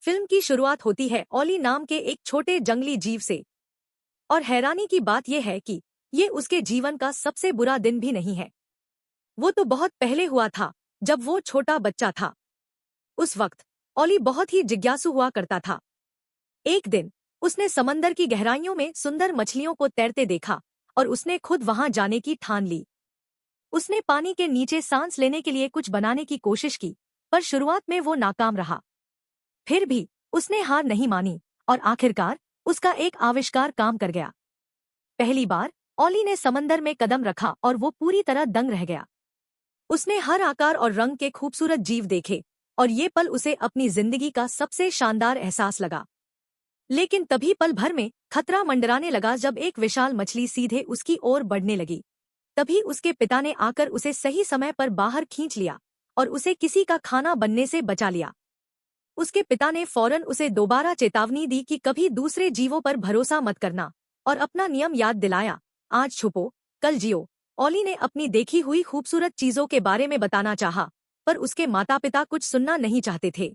फिल्म की शुरुआत होती है ऑली नाम के एक छोटे जंगली जीव से। और हैरानी की बात यह है कि ये उसके जीवन का सबसे बुरा दिन भी नहीं है। वो तो बहुत पहले हुआ था, जब वो छोटा बच्चा था। उस वक्त ऑली बहुत ही जिज्ञासु हुआ करता था। एक दिन उसने समंदर की गहराइयों में सुंदर मछलियों को तैरते देखा और उसने खुद वहां जाने की ठान ली। उसने पानी के नीचे सांस लेने के लिए कुछ बनाने की कोशिश की, पर शुरुआत में वो नाकाम रहा। फिर भी उसने हार नहीं मानी और आखिरकार उसका एक आविष्कार काम कर गया। पहली बार ऑली ने समंदर में कदम रखा और वो पूरी तरह दंग रह गया। उसने हर आकार और रंग के खूबसूरत जीव देखे और ये पल उसे अपनी जिंदगी का सबसे शानदार एहसास लगा। लेकिन तभी पल भर में खतरा मंडराने लगा जब एक विशाल मछली सीधे उसकी ओर बढ़ने लगी। तभी उसके पिता ने आकर उसे सही समय पर बाहर खींच लिया और उसे किसी का खाना बनने से बचा लिया। उसके पिता ने फौरन उसे दोबारा चेतावनी दी कि कभी दूसरे जीवों पर भरोसा मत करना और अपना नियम याद दिलाया, आज छुपो कल जियो। ऑली ने अपनी देखी हुई खूबसूरत चीजों के बारे में बताना चाहा, पर उसके माता पिता कुछ सुनना नहीं चाहते थे,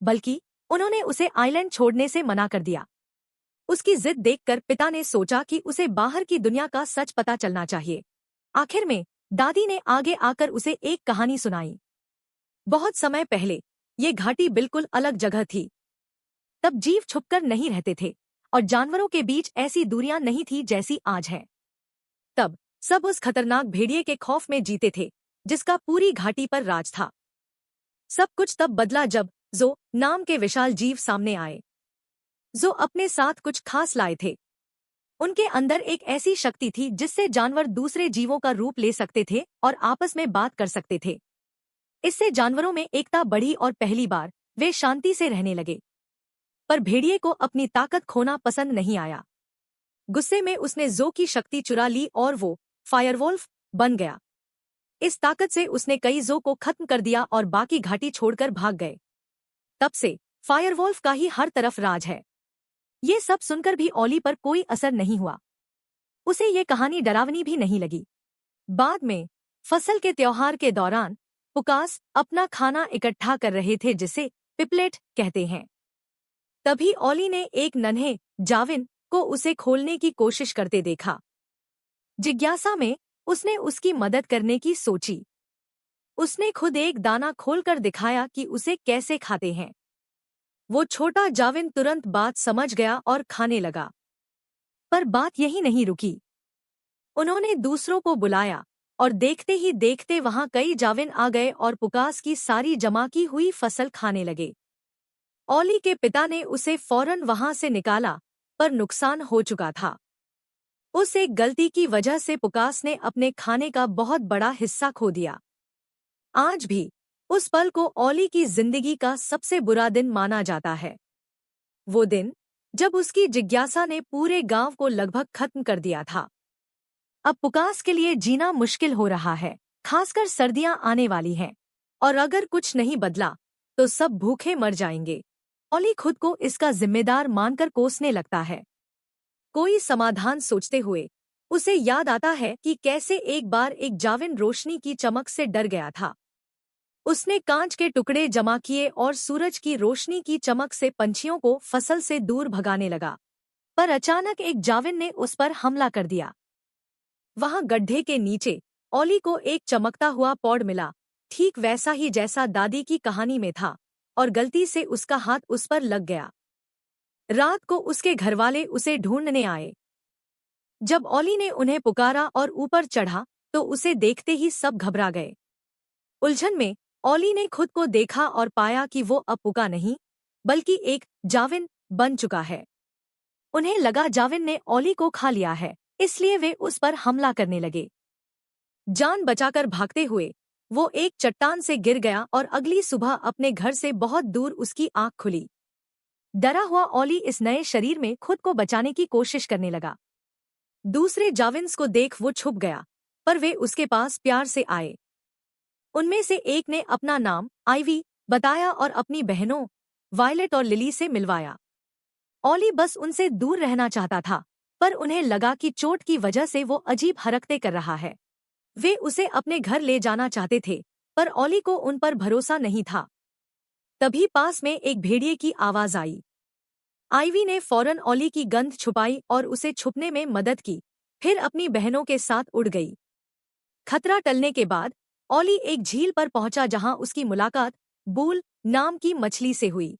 बल्कि उन्होंने उसे आइलैंड छोड़ने से मना कर दिया। उसकी जिद देखकर पिता ने सोचा कि उसे बाहर की दुनिया का सच पता चलना चाहिए। आखिर में दादी ने आगे आकर उसे एक कहानी सुनाई। बहुत समय पहले ये घाटी बिल्कुल अलग जगह थी। तब जीव छुपकर नहीं रहते थे और जानवरों के बीच ऐसी दूरियां नहीं थी जैसी आज है। तब सब उस खतरनाक भेड़िए के खौफ में जीते थे जिसका पूरी घाटी पर राज था। सब कुछ तब बदला जब जो नाम के विशाल जीव सामने आए। जो अपने साथ कुछ खास लाए थे। उनके अंदर एक ऐसी शक्ति थी जिससे जानवर दूसरे जीवों का रूप ले सकते थे और आपस में बात कर सकते थे। इससे जानवरों में एकता बढ़ी और पहली बार वे शांति से रहने लगे। पर भेड़िए को अपनी ताकत खोना पसंद नहीं आया। गुस्से में उसने जो की शक्ति चुरा ली और वो फायरवोल्फ बन गया। इस ताकत से उसने कई जो को खत्म कर दिया और बाकी घाटी छोड़कर भाग गए। तब से फायरवोल्फ का ही हर तरफ राज है। ये सब सुनकर भी ऑली पर कोई असर नहीं हुआ। उसे ये कहानी डरावनी भी नहीं लगी। बाद में फसल के त्योहार के दौरान पुकास अपना खाना इकट्ठा कर रहे थे जिसे पिपलेट कहते हैं। तभी ऑली ने एक नन्हे जाविन को उसे खोलने की कोशिश करते देखा। जिज्ञासा में उसने उसकी मदद करने की सोची। उसने खुद एक दाना खोलकर दिखाया कि उसे कैसे खाते हैं। वो छोटा जाविन तुरंत बात समझ गया और खाने लगा। पर बात यही नहीं रुकी। उन्होंने दूसरों को बुलाया और देखते ही देखते वहां कई जाविन आ गए और पुकास की सारी जमा की हुई फसल खाने लगे। ऑली के पिता ने उसे फौरन वहां से निकाला, पर नुकसान हो चुका था। उस एक गलती की वजह से पुकास ने अपने खाने का बहुत बड़ा हिस्सा खो दिया। आज भी उस पल को ऑली की जिंदगी का सबसे बुरा दिन माना जाता है। वो दिन जब उसकी जिज्ञासा ने पूरे गांव को लगभग खत्म कर दिया था। अब पुकास के लिए जीना मुश्किल हो रहा है, खासकर सर्दियां आने वाली हैं, और अगर कुछ नहीं बदला तो सब भूखे मर जाएंगे। ऑली खुद को इसका जिम्मेदार मानकर कोसने लगता है। कोई समाधान सोचते हुए उसे याद आता है कि कैसे एक बार एक जाविन रोशनी की चमक से डर गया था। उसने कांच के टुकड़े जमा किए और सूरज की रोशनी की चमक से पंछियों को फसल से दूर भगाने लगा। पर अचानक एक जाविन ने उस पर हमला कर दिया। वहां गड्ढे के नीचे ऑली को एक चमकता हुआ पॉड मिला, ठीक वैसा ही जैसा दादी की कहानी में था, और गलती से उसका हाथ उस पर लग गया। रात को उसके घरवाले उसे ढूंढने आए। जब ऑली ने उन्हें पुकारा और ऊपर चढ़ा तो उसे देखते ही सब घबरा गए। उलझन में ऑली ने खुद को देखा और पाया कि वो अब पुका नहीं, बल्कि एक जाविन बन चुका है। उन्हें लगा जाविन ने ऑली को खा लिया है, इसलिए वे उस पर हमला करने लगे। जान बचाकर भागते हुए वो एक चट्टान से गिर गया और अगली सुबह अपने घर से बहुत दूर उसकी आंख खुली। डरा हुआ ऑली इस नए शरीर में खुद को बचाने की कोशिश करने लगा। दूसरे जाविन्स को देख वो छुप गया, पर वे उसके पास प्यार से आए। उनमें से एक ने अपना नाम आइवी बताया और अपनी बहनों वायलेट और लिली से मिलवाया। ऑली बस उनसे दूर रहना चाहता था, पर उन्हें लगा कि चोट की वजह से वो अजीब हरकतें कर रहा है। वे उसे अपने घर ले जाना चाहते थे, पर ऑली को उन पर भरोसा नहीं था। तभी पास में एक भेड़िए की आवाज आई। आइवी ने फौरन ओली की गंध छुपाई और उसे छुपने में मदद की, फिर अपनी बहनों के साथ उड़ गई। खतरा टलने के बाद ओली एक झील पर पहुंचा जहां उसकी मुलाकात बूल नाम की मछली से हुई।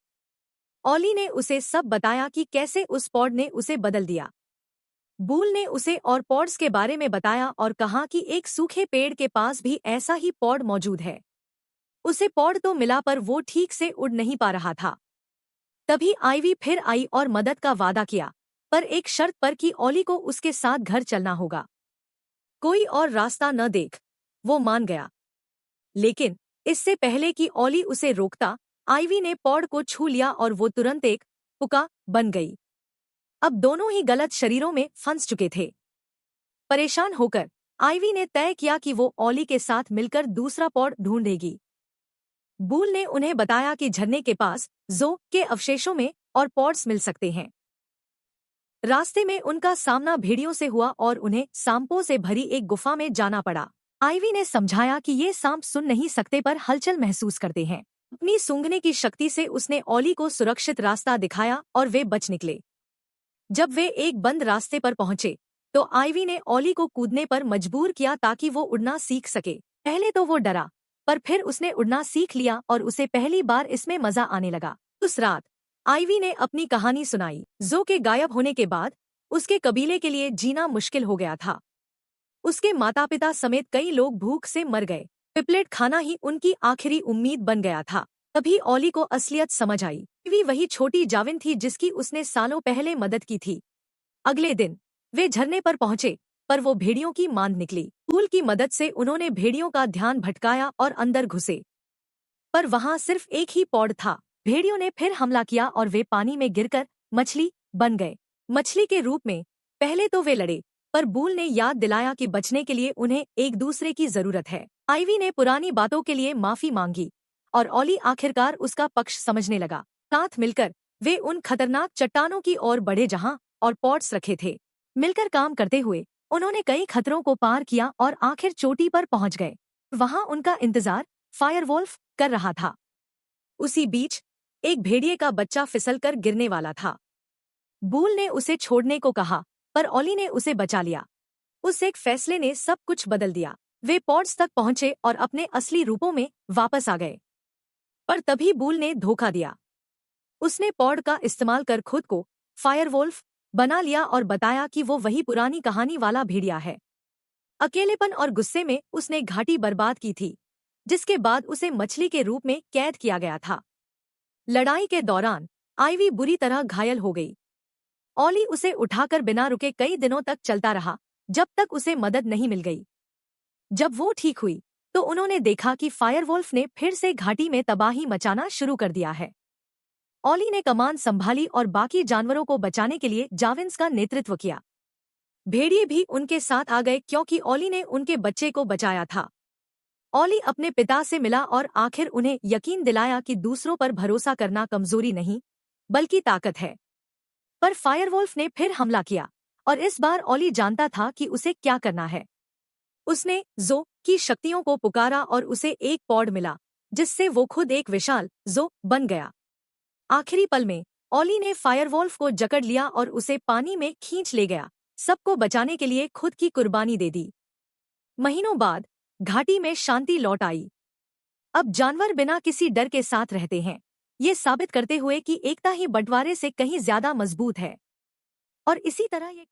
ओली ने उसे सब बताया कि कैसे उस पॉड ने उसे बदल दिया। बूल ने उसे और पॉड्स के बारे में बताया और कहा कि एक सूखे पेड़ के पास भी ऐसा ही पॉड मौजूद है। उसे पॉड तो मिला पर वो ठीक से उड़ नहीं पा रहा था। तभी आइवी फिर आई और मदद का वादा किया, पर एक शर्त पर कि ओली को उसके साथ घर चलना होगा। कोई और रास्ता न देख वो मान गया। लेकिन इससे पहले कि ओली उसे रोकता, आइवी ने पॉड को छू लिया और वो तुरंत एक पुका बन गई। अब दोनों ही गलत शरीरों में फंस चुके थे। परेशान होकर आइवी ने तय किया कि वो ओली के साथ मिलकर दूसरा पॉड ढूंढेगी। बूल ने उन्हें बताया कि झरने के पास जो के अवशेषों में और पॉड्स मिल सकते हैं। रास्ते में उनका सामना भेड़ियों से हुआ और उन्हें सांपों से भरी एक गुफा में जाना पड़ा। आइवी ने समझाया कि ये सांप सुन नहीं सकते पर हलचल महसूस करते हैं। अपनी सूंघने की शक्ति से उसने ओली को सुरक्षित रास्ता दिखाया और वे बच निकले। जब वे एक बंद रास्ते पर पहुंचे तो आइवी ने ओली को कूदने पर मजबूर किया ताकि वो उड़ना सीख सके। पहले तो वो डरा, पर फिर उसने उड़ना सीख लिया और उसे पहली बार इसमें मजा आने लगा। उस रात आइवी ने अपनी कहानी सुनाई। जो के गायब होने के बाद उसके कबीले के लिए जीना मुश्किल हो गया था। उसके माता पिता समेत कई लोग भूख से मर गए। पिपलेट खाना ही उनकी आखिरी उम्मीद बन गया था। तभी ओली को असलियत समझ आई। वी वही छोटी जाविन थी जिसकी उसने सालों पहले मदद की थी। अगले दिन वे झरने पर पहुंचे, पर वो भेड़ियों की मांद निकली। फूल की मदद से उन्होंने भेड़ियों का ध्यान भटकाया और अंदर घुसे, पर वहां सिर्फ एक ही पॉड था। भेड़ियों ने फिर हमला किया और वे पानी में गिरकर मछली बन गए। मछली के रूप में पहले तो वे लड़े, पर बूल ने याद दिलाया कि बचने के लिए उन्हें एक दूसरे की जरूरत है। आइवी ने पुरानी बातों के लिए माफी मांगी और ओली आखिरकार उसका पक्ष समझने लगा। साथ मिलकर वे उन खतरनाक चट्टानों की ओर बढ़े जहां और पॉड्स रखे थे। मिलकर काम करते हुए उन्होंने कई खतरों को पार किया और आखिर चोटी पर पहुंच गए। वहां उनका इंतजार फायरवोल्फ कर रहा था। उसी बीच एक भेड़िए का बच्चा फिसलकर गिरने वाला था। बूल ने उसे छोड़ने को कहा, पर ओली ने उसे बचा लिया। उस एक फैसले ने सब कुछ बदल दिया। वे पॉड्स तक पहुंचे और अपने असली रूपों में वापस आ गए। पर तभी बूल ने धोखा दिया। उसने पॉड का इस्तेमाल कर खुद को फायरवोल्फ बना लिया और बताया कि वो वही पुरानी कहानी वाला भेड़िया है। अकेलेपन और गुस्से में उसने घाटी बर्बाद की थी, जिसके बाद उसे मछली के रूप में कैद किया गया था। लड़ाई के दौरान आइवी बुरी तरह घायल हो गई। ओली उसे उठाकर बिना रुके कई दिनों तक चलता रहा, जब तक उसे मदद नहीं मिल गई। जब वो ठीक हुई तो उन्होंने देखा कि फायरवोल्फ ने फिर से घाटी में तबाही मचाना शुरू कर दिया है। ओली ने कमान संभाली और बाकी जानवरों को बचाने के लिए जाविन्स का नेतृत्व किया। भेड़िए भी उनके साथ आ गए क्योंकि ओली ने उनके बच्चे को बचाया था। ओली अपने पिता से मिला और आखिर उन्हें यकीन दिलाया कि दूसरों पर भरोसा करना कमजोरी नहीं, बल्कि ताकत है। पर फायरवोल्फ ने फिर हमला किया और इस बार ओली जानता था कि उसे क्या करना है। उसने जो की शक्तियों को पुकारा और उसे एक पॉड मिला, जिससे वो खुद एक विशाल जो बन गया। आखिरी पल में ओली ने फायरवोल्फ को जकड़ लिया और उसे पानी में खींच ले गया, सबको बचाने के लिए खुद की कुर्बानी दे दी। महीनों बाद घाटी में शांति लौट आई। अब जानवर बिना किसी डर के साथ रहते हैं, ये साबित करते हुए कि एकता ही बंटवारे से कहीं ज्यादा मजबूत है। और इसी तरह ये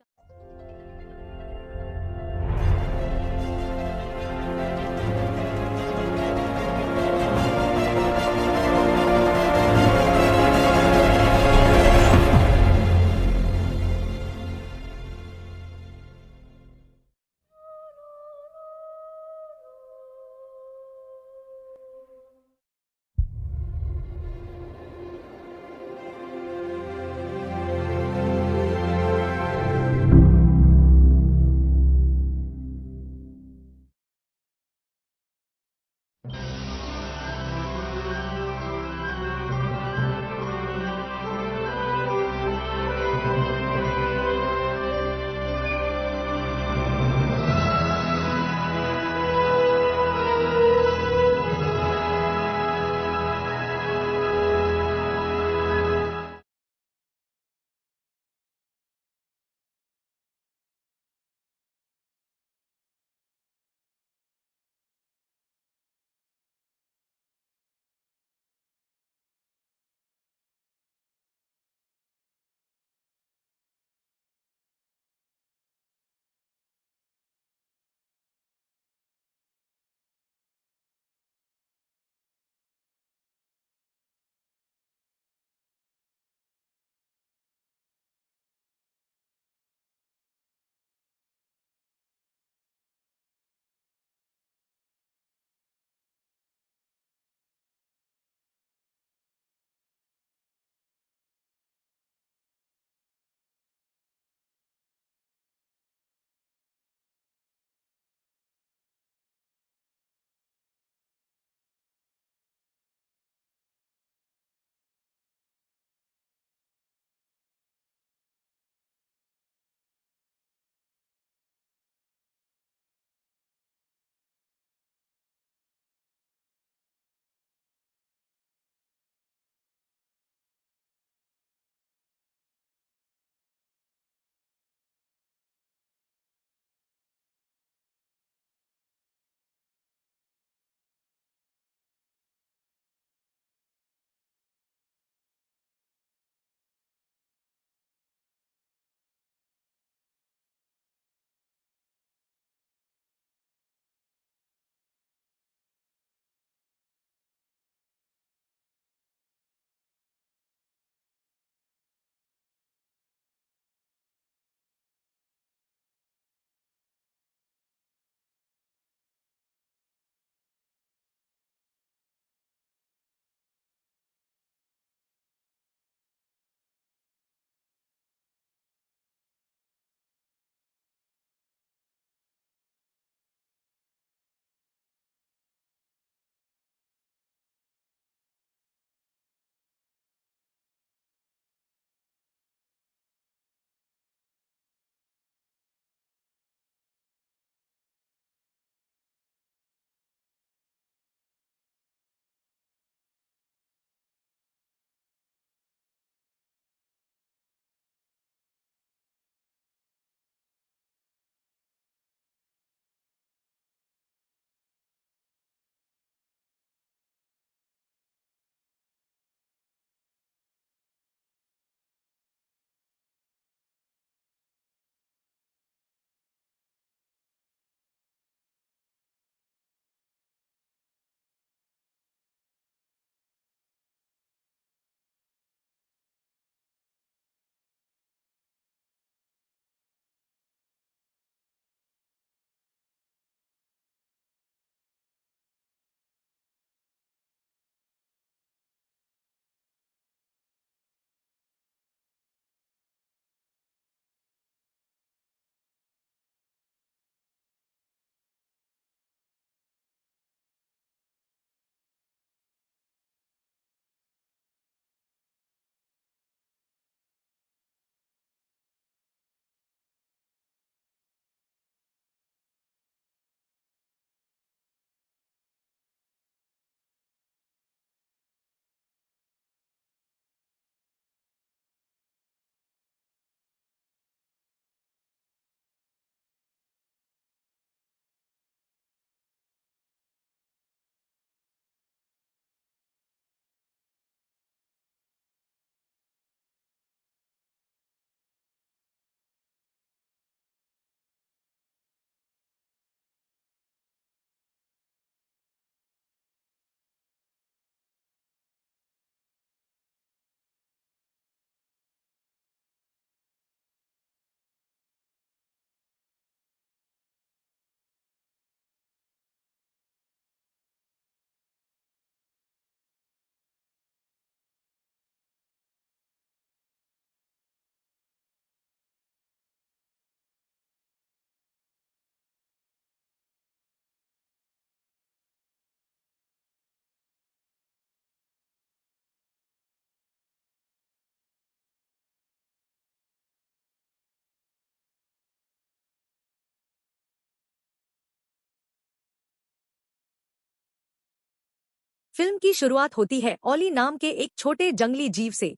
फिल्म की शुरुआत होती है ऑली नाम के एक छोटे जंगली जीव से।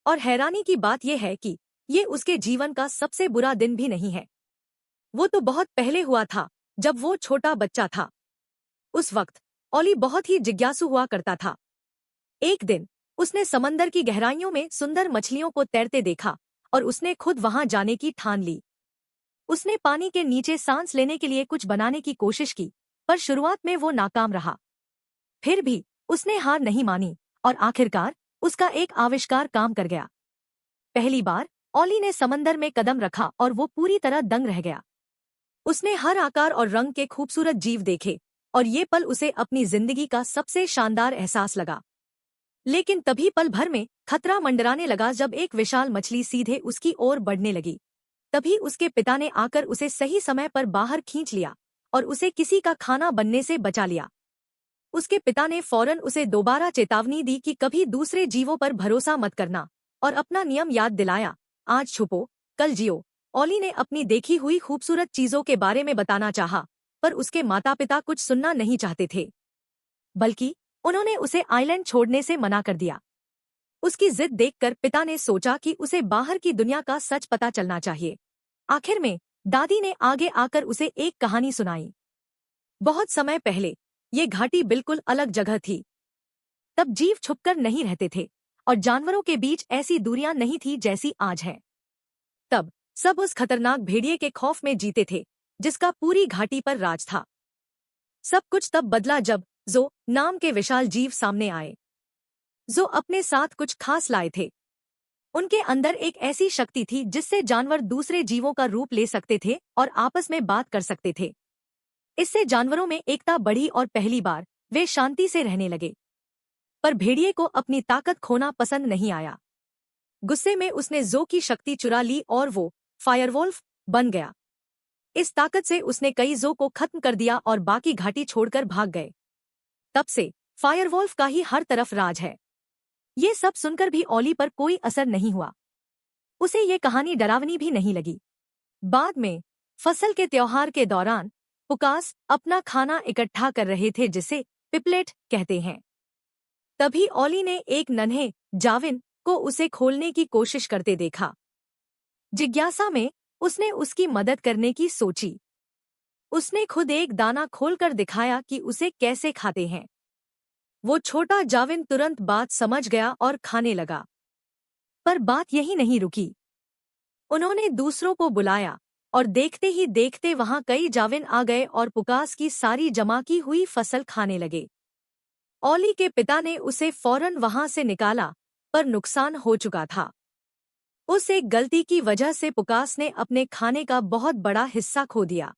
और हैरानी की बात यह है कि ये उसके जीवन का सबसे बुरा दिन भी नहीं है। वो तो बहुत पहले हुआ था, जब वो छोटा बच्चा था। उस वक्त ऑली बहुत ही जिज्ञासु हुआ करता था। एक दिन उसने समंदर की गहराइयों में सुंदर मछलियों को तैरते देखा और उसने खुद वहां जाने की ठान ली। उसने पानी के नीचे सांस लेने के लिए कुछ बनाने की कोशिश की, पर शुरुआत में वो नाकाम रहा। फिर भी उसने हार नहीं मानी और आखिरकार उसका एक आविष्कार काम कर गया। पहली बार ऑली ने समंदर में कदम रखा और वो पूरी तरह दंग रह गया। उसने हर आकार और रंग के खूबसूरत जीव देखे और ये पल उसे अपनी जिंदगी का सबसे शानदार एहसास लगा। लेकिन तभी पल भर में खतरा मंडराने लगा जब एक विशाल मछली सीधे उसकी ओर बढ़ने लगी। तभी उसके पिता ने आकर उसे सही समय पर बाहर खींच लिया और उसे किसी का खाना बनने से बचा लिया। उसके पिता ने फौरन उसे दोबारा चेतावनी दी कि कभी दूसरे जीवों पर भरोसा मत करना और अपना नियम याद दिलाया, आज छुपो कल जियो। ऑली ने अपनी देखी हुई खूबसूरत चीजों के बारे में बताना चाहा, पर उसके माता पिता कुछ सुनना नहीं चाहते थे, बल्कि उन्होंने उसे आइलैंड छोड़ने से मना कर दिया। उसकी जिद देखकर पिता ने सोचा कि उसे बाहर की दुनिया का सच पता चलना चाहिए। आखिर में दादी ने आगे आकर उसे एक कहानी सुनाई। बहुत समय पहले ये घाटी बिल्कुल अलग जगह थी। तब जीव छुपकर नहीं रहते थे और जानवरों के बीच ऐसी दूरियां नहीं थी जैसी आज है। तब सब उस खतरनाक भेड़िए के खौफ में जीते थे, जिसका पूरी घाटी पर राज था। सब कुछ तब बदला जब जो नाम के विशाल जीव सामने आए। जो अपने साथ कुछ खास लाए थे। उनके अंदर एक ऐसी शक्ति थी जिससे जानवर दूसरे जीवों का रूप ले सकते थे और आपस में बात कर सकते थे। इससे जानवरों में एकता बढ़ी और पहली बार वे शांति से रहने लगे। पर भेड़िए को अपनी ताकत खोना पसंद नहीं आया। गुस्से में उसने जो की शक्ति चुरा ली और वो फायरवोल्फ बन गया। इस ताकत से उसने कई जो को खत्म कर दिया और बाकी घाटी छोड़कर भाग गए। तब से फायरवोल्फ का ही हर तरफ राज है। ये सब सुनकर भी ऑली पर कोई असर नहीं हुआ। उसे ये कहानी डरावनी भी नहीं लगी। बाद में फसल के त्योहार के दौरान पुकास अपना खाना इकट्ठा कर रहे थे, जिसे पिपलेट कहते हैं। तभी ऑली ने एक नन्हे जाविन को उसे खोलने की कोशिश करते देखा। जिज्ञासा में उसने उसकी मदद करने की सोची। उसने खुद एक दाना खोलकर दिखाया कि उसे कैसे खाते हैं। वो छोटा जाविन तुरंत बात समझ गया और खाने लगा। पर बात यही नहीं रुकी। उन्होंने दूसरों को बुलाया और देखते ही देखते वहां कई जाविन आ गए और पुकास की सारी जमा की हुई फसल खाने लगे। ऑली के पिता ने उसे फौरन वहां से निकाला, पर नुकसान हो चुका था। उस एक गलती की वजह से पुकास ने अपने खाने का बहुत बड़ा हिस्सा खो दिया।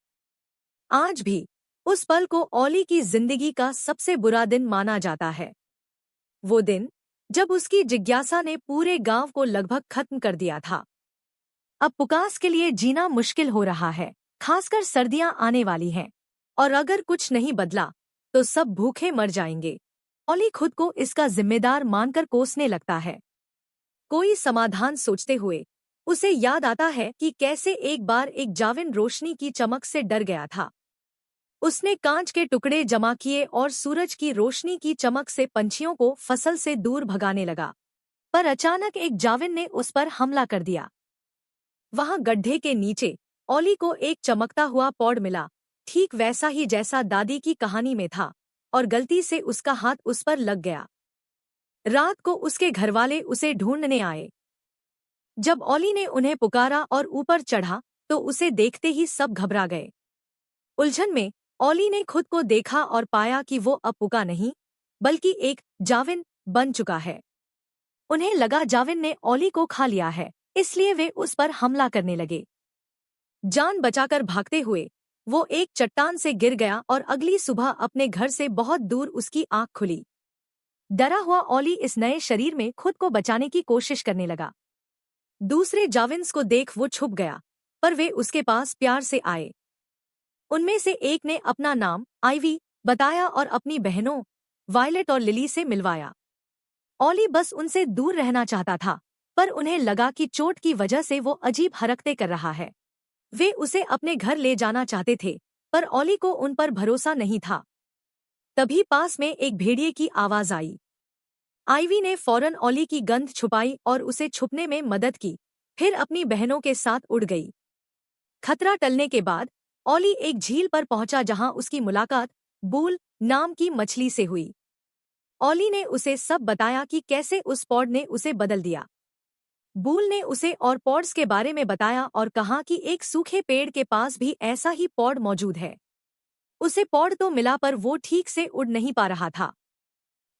आज भी उस पल को ऑली की जिंदगी का सबसे बुरा दिन माना जाता है। वो दिन जब उसकी जिज्ञासा ने पूरे गांव को लगभग खत्म कर दिया था। अब पुकास के लिए जीना मुश्किल हो रहा है, खासकर सर्दियां आने वाली हैं, और अगर कुछ नहीं बदला तो सब भूखे मर जाएंगे। ऑली खुद को इसका जिम्मेदार मानकर कोसने लगता है। कोई समाधान सोचते हुए उसे याद आता है कि कैसे एक बार एक जाविन रोशनी की चमक से डर गया था। उसने कांच के टुकड़े जमा किए और सूरज की रोशनी की चमक से पंछियों को फसल से दूर भगाने लगा। पर अचानक एक जाविन ने उस पर हमला कर दिया। वहां गड्ढे के नीचे ऑली को एक चमकता हुआ पॉड मिला, ठीक वैसा ही जैसा दादी की कहानी में था, और गलती से उसका हाथ उस पर लग गया। रात को उसके घरवाले उसे ढूंढने आए। जब ऑली ने उन्हें पुकारा और ऊपर चढ़ा तो उसे देखते ही सब घबरा गए। उलझन में ऑली ने खुद को देखा और पाया कि वो अब पुका नहीं, बल्कि एक जाविन बन चुका है। उन्हें लगा जाविन ने ऑली को खा लिया है, इसलिए वे उस पर हमला करने लगे। जान बचाकर भागते हुए वो एक चट्टान से गिर गया और अगली सुबह अपने घर से बहुत दूर उसकी आंख खुली। डरा हुआ ऑली इस नए शरीर में खुद को बचाने की कोशिश करने लगा। दूसरे जाविन्स को देख वो छुप गया, पर वे उसके पास प्यार से आए। उनमें से एक ने अपना नाम आइवी बताया और अपनी बहनों वायलेट और लिली से मिलवाया। ऑली बस उनसे दूर रहना चाहता था, पर उन्हें लगा कि चोट की वजह से वो अजीब हरकतें कर रहा है। वे उसे अपने घर ले जाना चाहते थे, पर ऑली को उन पर भरोसा नहीं था। तभी पास में एक भेड़िए की आवाज आई। आइवी ने फौरन ऑली की गंध छुपाई और उसे छुपने में मदद की, फिर अपनी बहनों के साथ उड़ गई। खतरा टलने के बाद ऑली एक झील पर पहुंचा जहां उसकी मुलाकात बूल नाम की मछली से हुई। ऑली ने उसे सब बताया कि कैसे उस पॉड ने उसे बदल दिया। बूल ने उसे और पॉड्स के बारे में बताया और कहा कि एक सूखे पेड़ के पास भी ऐसा ही पॉड मौजूद है। उसे पॉड तो मिला पर वो ठीक से उड़ नहीं पा रहा था।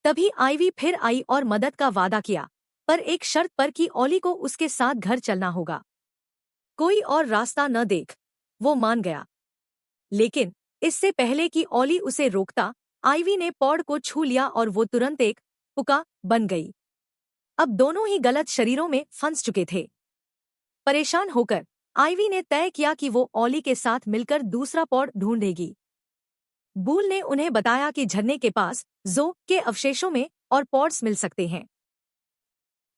तभी आइवी फिर आई और मदद का वादा किया, पर एक शर्त पर कि ऑली को उसके साथ घर चलना होगा। कोई और रास्ता न देख वो मान गया। लेकिन इससे पहले कि ऑली उसे रोकता, आइवी ने पॉड को छू लिया और वो तुरंत एक पुका बन गई। अब दोनों ही गलत शरीरों में फंस चुके थे। परेशान होकर आइवी ने तय किया कि वो ऑली के साथ मिलकर दूसरा पॉड ढूंढेगी। बूल ने उन्हें बताया कि झरने के पास जो के अवशेषों में और पॉड्स मिल सकते हैं।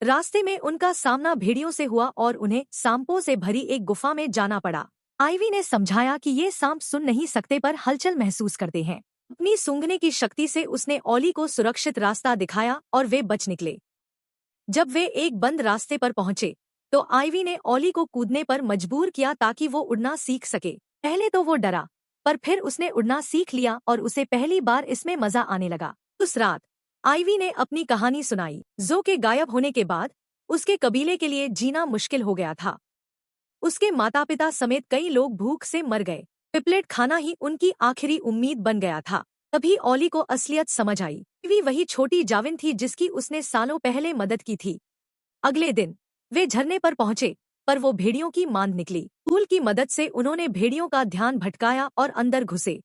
रास्ते में उनका सामना भेड़ियों से हुआ और उन्हें सांपों से भरी एक गुफा में जाना पड़ा। आइवी ने समझाया कि ये सांप सुन नहीं सकते पर हलचल महसूस करते हैं। अपनी सूंघने की शक्ति से उसने ऑली को सुरक्षित रास्ता दिखाया और वे बच निकले। जब वे एक बंद रास्ते पर पहुंचे तो आइवी ने ऑली को कूदने पर मजबूर किया ताकि वो उड़ना सीख सके। पहले तो वो डरा, पर फिर उसने उड़ना सीख लिया और उसे पहली बार इसमें मजा आने लगा। उस रात आइवी ने अपनी कहानी सुनाई। जो के गायब होने के बाद उसके कबीले के लिए जीना मुश्किल हो गया था। उसके माता पिता समेत कई लोग भूख से मर गए। पिपलेट खाना ही उनकी आखिरी उम्मीद बन गया था। तभी ऑली को असलियत समझ आई। वी वही छोटी जाविन थी जिसकी उसने सालों पहले मदद की थी। अगले दिन वे झरने पर पहुंचे, पर वो भेड़ियों की मांद निकली। फूल की मदद से उन्होंने भेड़ियों का ध्यान भटकाया और अंदर घुसे,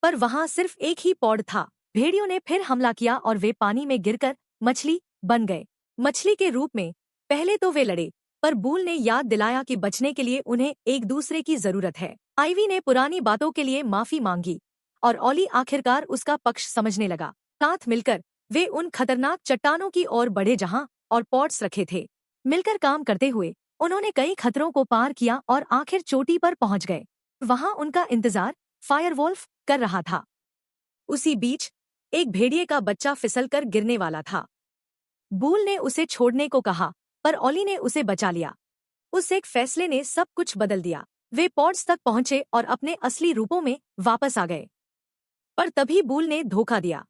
पर वहां सिर्फ एक ही पॉड था। भेड़ियों ने फिर हमला किया और वे पानी में गिरकर मछली बन गए। मछली के रूप में पहले तो वे लड़े, पर बूल ने याद दिलाया कि बचने के लिए उन्हें एक दूसरे की जरूरत है। आइवी ने पुरानी बातों के लिए माफी मांगी और ऑली आखिरकार उसका पक्ष समझने लगा। साथ मिलकर वे उन खतरनाक चट्टानों की ओर बढ़े जहां और पॉड्स रखे थे। मिलकर काम करते हुए उन्होंने कई खतरों को पार किया और आखिर चोटी पर पहुंच गए। वहां उनका इंतजार फायरवोल्फ कर रहा था। उसी बीच एक भेड़िए का बच्चा फिसलकर गिरने वाला था। बूल ने उसे छोड़ने को कहा, पर ऑली ने उसे बचा लिया। उस एक फैसले ने सब कुछ बदल दिया। वे पॉड्स तक पहुंचे और अपने असली रूपों में वापस आ गए। पर तभी बूल ने धोखा दिया।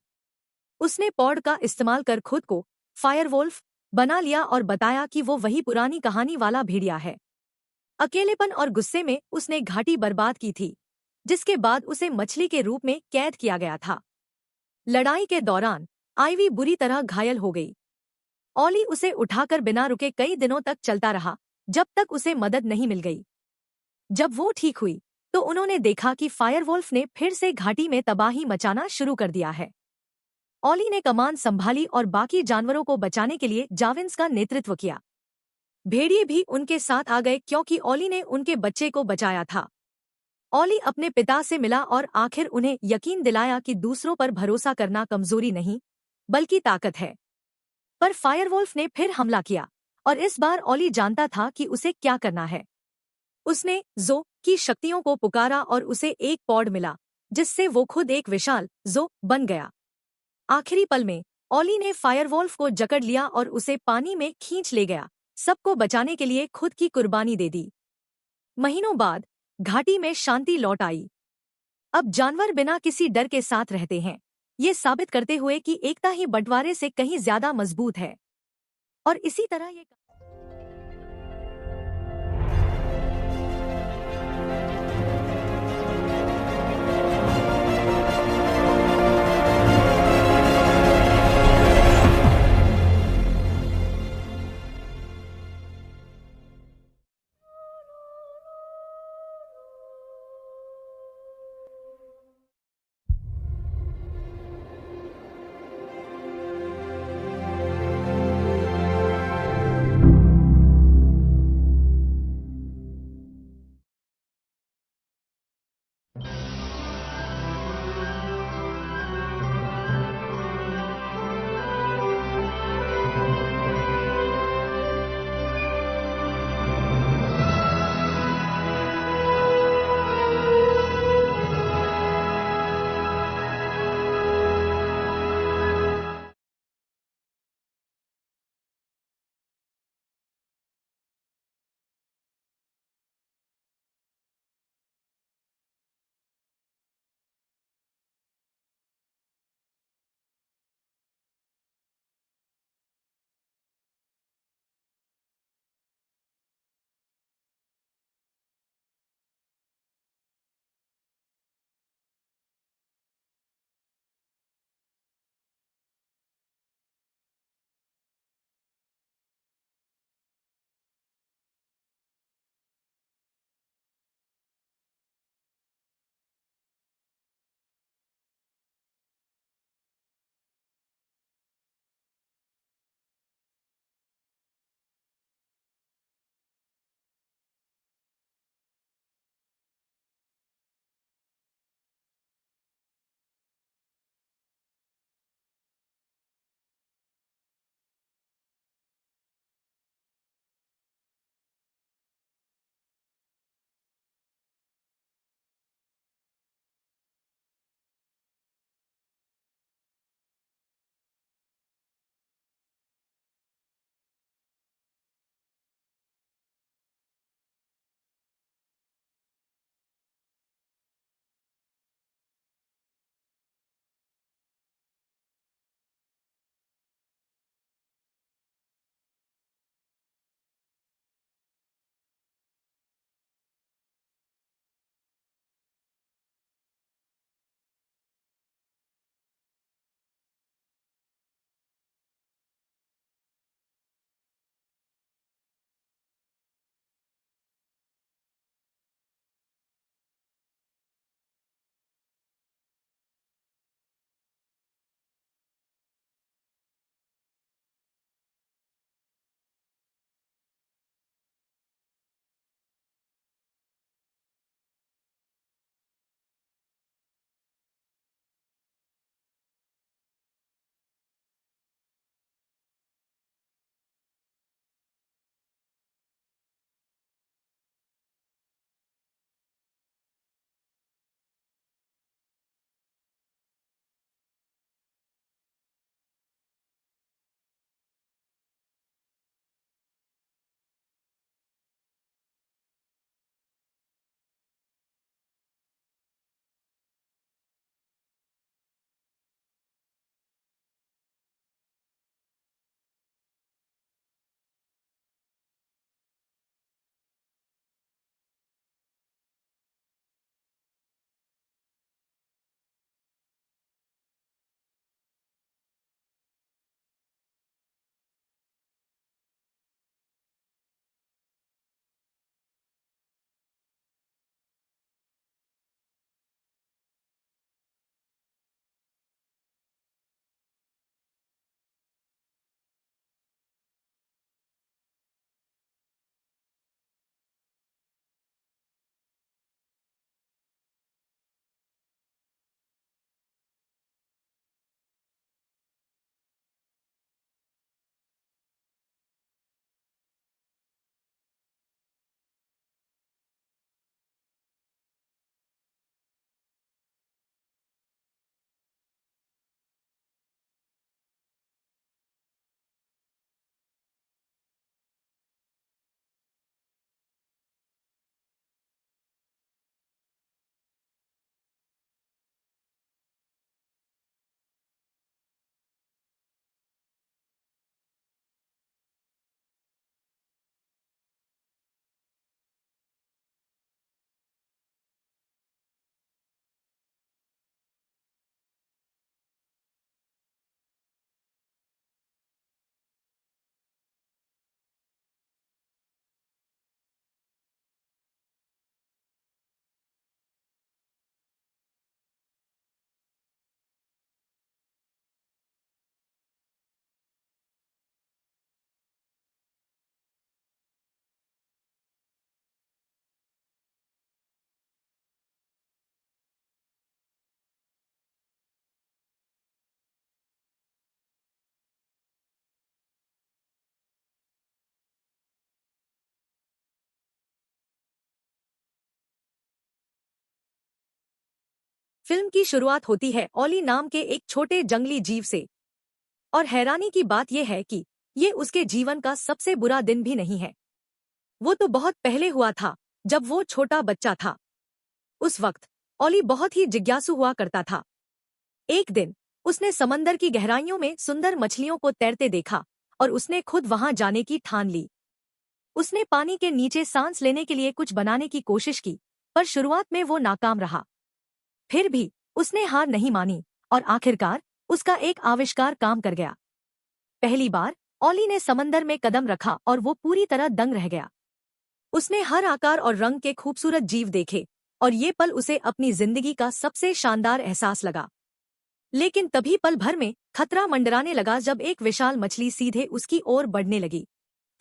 उसने पॉड का इस्तेमाल कर खुद को फायरवोल्फ बना लिया और बताया कि वो वही पुरानी कहानी वाला भेड़िया है। अकेलेपन और गुस्से में उसने घाटी बर्बाद की थी, जिसके बाद उसे मछली के रूप में कैद किया गया था। लड़ाई के दौरान आइवी बुरी तरह घायल हो गई। ऑली उसे उठाकर बिना रुके कई दिनों तक चलता रहा, जब तक उसे मदद नहीं मिल गई। जब वो ठीक हुई तो उन्होंने देखा कि फायरवोल्फ ने फिर से घाटी में तबाही मचाना शुरू कर दिया है। ऑली ने कमान संभाली और बाकी जानवरों को बचाने के लिए जाविन्स का नेतृत्व किया। भेड़िए भी उनके साथ आ गए क्योंकि ऑली ने उनके बच्चे को बचाया था। ऑली अपने पिता से मिला और आखिर उन्हें यकीन दिलाया कि दूसरों पर भरोसा करना कमजोरी नहीं, बल्कि ताकत है। पर फायरवोल्फ ने फिर हमला किया और इस बार ऑली जानता था कि उसे क्या करना है। उसने जो की शक्तियों को पुकारा और उसे एक पॉड मिला, जिससे वो खुद एक विशाल जो बन गया। आखिरी पल में ऑली ने फायरवोल्फ को जकड़ लिया और उसे पानी में खींच ले गया, सबको बचाने के लिए खुद की कुर्बानी दे दी। महीनों बाद घाटी में शांति लौट आई। अब जानवर बिना किसी डर के साथ रहते हैं, ये साबित करते हुए कि एकता ही बंटवारे से कहीं ज्यादा मजबूत है। और इसी तरह ये फिल्म की शुरुआत होती है ऑली नाम के एक छोटे जंगली जीव से। और हैरानी की बात यह है कि ये उसके जीवन का सबसे बुरा दिन भी नहीं है। वो तो बहुत पहले हुआ था, जब वो छोटा बच्चा था। उस वक्त ऑली बहुत ही जिज्ञासु हुआ करता था। एक दिन उसने समंदर की गहराइयों में सुंदर मछलियों को तैरते देखा और उसने खुद वहां जाने की ठान ली। उसने पानी के नीचे सांस लेने के लिए कुछ बनाने की कोशिश की, पर शुरुआत में वो नाकाम रहा। फिर भी उसने हार नहीं मानी और आखिरकार उसका एक आविष्कार काम कर गया। पहली बार ऑली ने समंदर में कदम रखा और वो पूरी तरह दंग रह गया। उसने हर आकार और रंग के खूबसूरत जीव देखे और ये पल उसे अपनी जिंदगी का सबसे शानदार एहसास लगा। लेकिन तभी पल भर में खतरा मंडराने लगा जब एक विशाल मछली सीधे उसकी ओर बढ़ने लगी।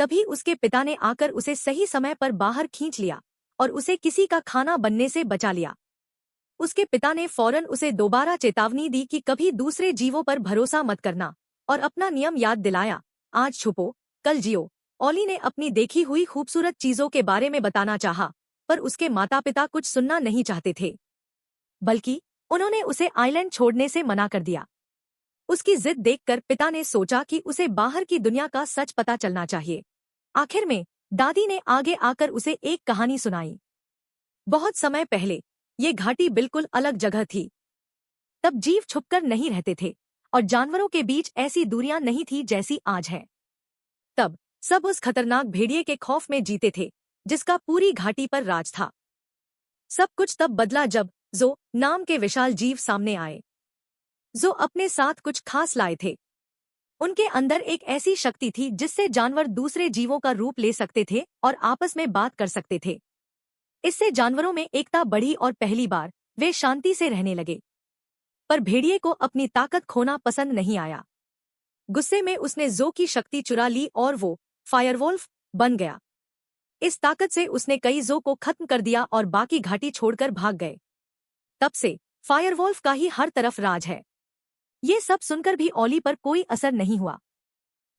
तभी उसके पिता ने आकर उसे सही समय पर बाहर खींच लिया और उसे किसी का खाना बनने से बचा लिया। उसके पिता ने फौरन उसे दोबारा चेतावनी दी कि कभी दूसरे जीवों पर भरोसा मत करना और अपना नियम याद दिलाया, आज छुपो कल जियो। ऑली ने अपनी देखी हुई खूबसूरत चीजों के बारे में बताना चाहा, पर उसके माता पिता कुछ सुनना नहीं चाहते थे, बल्कि उन्होंने उसे आइलैंड छोड़ने से मना कर दिया। उसकी जिद देखकर पिता ने सोचा कि उसे बाहर की दुनिया का सच पता चलना चाहिए। आखिर में दादी ने आगे आकर उसे एक कहानी सुनाई। बहुत समय पहले ये घाटी बिल्कुल अलग जगह थी। तब जीव छुपकर नहीं रहते थे और जानवरों के बीच ऐसी दूरियां नहीं थी जैसी आज है। तब सब उस खतरनाक भेड़िए के खौफ में जीते थे, जिसका पूरी घाटी पर राज था। सब कुछ तब बदला जब जो नाम के विशाल जीव सामने आए। जो अपने साथ कुछ खास लाए थे। उनके अंदर एक ऐसी शक्ति थी जिससे जानवर दूसरे जीवों का रूप ले सकते थे और आपस में बात कर सकते थे। इससे जानवरों में एकता बढ़ी और पहली बार वे शांति से रहने लगे। पर भेड़िए को अपनी ताकत खोना पसंद नहीं आया। गुस्से में उसने जो की शक्ति चुरा ली और वो फायरवोल्फ बन गया। इस ताकत से उसने कई जो को खत्म कर दिया और बाकी घाटी छोड़कर भाग गए। तब से फायरवोल्फ का ही हर तरफ राज है। ये सब सुनकर भी ऑली पर कोई असर नहीं हुआ।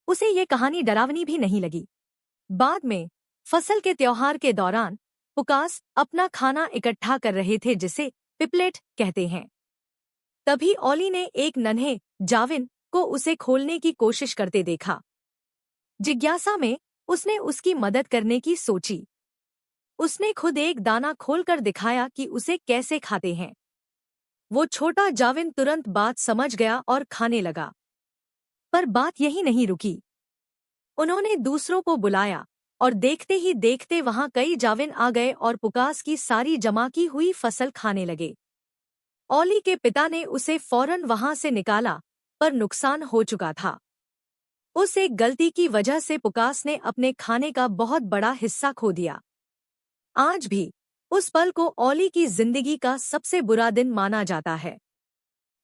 उसे ये कहानी डरावनी भी नहीं लगी। बाद में फसल के त्योहार के दौरान पुकास अपना खाना इकट्ठा कर रहे थे, जिसे पिपलेट कहते हैं। तभी ऑली ने एक नन्हे जाविन को उसे खोलने की कोशिश करते देखा। जिज्ञासा में उसने उसकी मदद करने की सोची। उसने खुद एक दाना खोलकर दिखाया कि उसे कैसे खाते हैं। वो छोटा जाविन तुरंत बात समझ गया और खाने लगा। पर बात यही नहीं रुकी। उन्होंने दूसरों को बुलाया और देखते ही देखते वहां कई जाविन आ गए और पुकास की सारी जमा की हुई फसल खाने लगे। ऑली के पिता ने उसे फौरन वहां से निकाला, पर नुकसान हो चुका था। उस एक गलती की वजह से पुकास ने अपने खाने का बहुत बड़ा हिस्सा खो दिया। आज भी उस पल को ऑली की जिंदगी का सबसे बुरा दिन माना जाता है।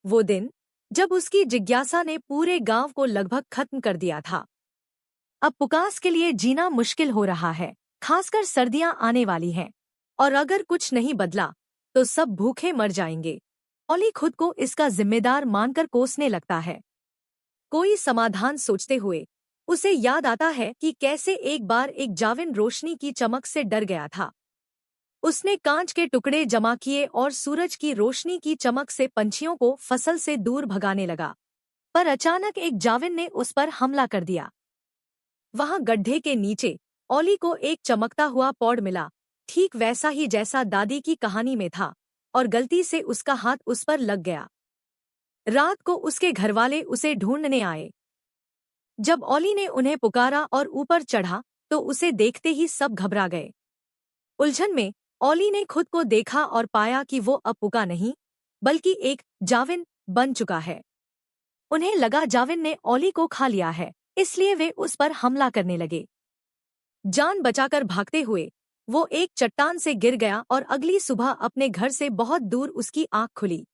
वो दिन जब उसकी जिज्ञासा ने पूरे गांव को लगभग खत्म कर दिया था। अब पुकास के लिए जीना मुश्किल हो रहा है, खासकर सर्दियां आने वाली हैं, और अगर कुछ नहीं बदला तो सब भूखे मर जाएंगे। ऑली खुद को इसका जिम्मेदार मानकर कोसने लगता है। कोई समाधान सोचते हुए उसे याद आता है कि कैसे एक बार एक जाविन रोशनी की चमक से डर गया था। उसने कांच के टुकड़े जमा किए और सूरज की रोशनी की चमक से पंछियों को फसल से दूर भगाने लगा। पर अचानक एक जाविन ने उस पर हमला कर दिया। वहां गड्ढे के नीचे ऑली को एक चमकता हुआ पॉड मिला, ठीक वैसा ही जैसा दादी की कहानी में था, और गलती से उसका हाथ उस पर लग गया। रात को उसके घरवाले उसे ढूंढने आए। जब ऑली ने उन्हें पुकारा और ऊपर चढ़ा तो उसे देखते ही सब घबरा गए। उलझन में ऑली ने खुद को देखा और पाया कि वो अब पुका नहीं, बल्कि एक जाविन बन चुका है। उन्हें लगा जाविन ने ऑली को खा लिया है, इसलिए वे उस पर हमला करने लगे। जान बचाकर भागते हुए वो एक चट्टान से गिर गया और अगली सुबह अपने घर से बहुत दूर उसकी आंख खुली।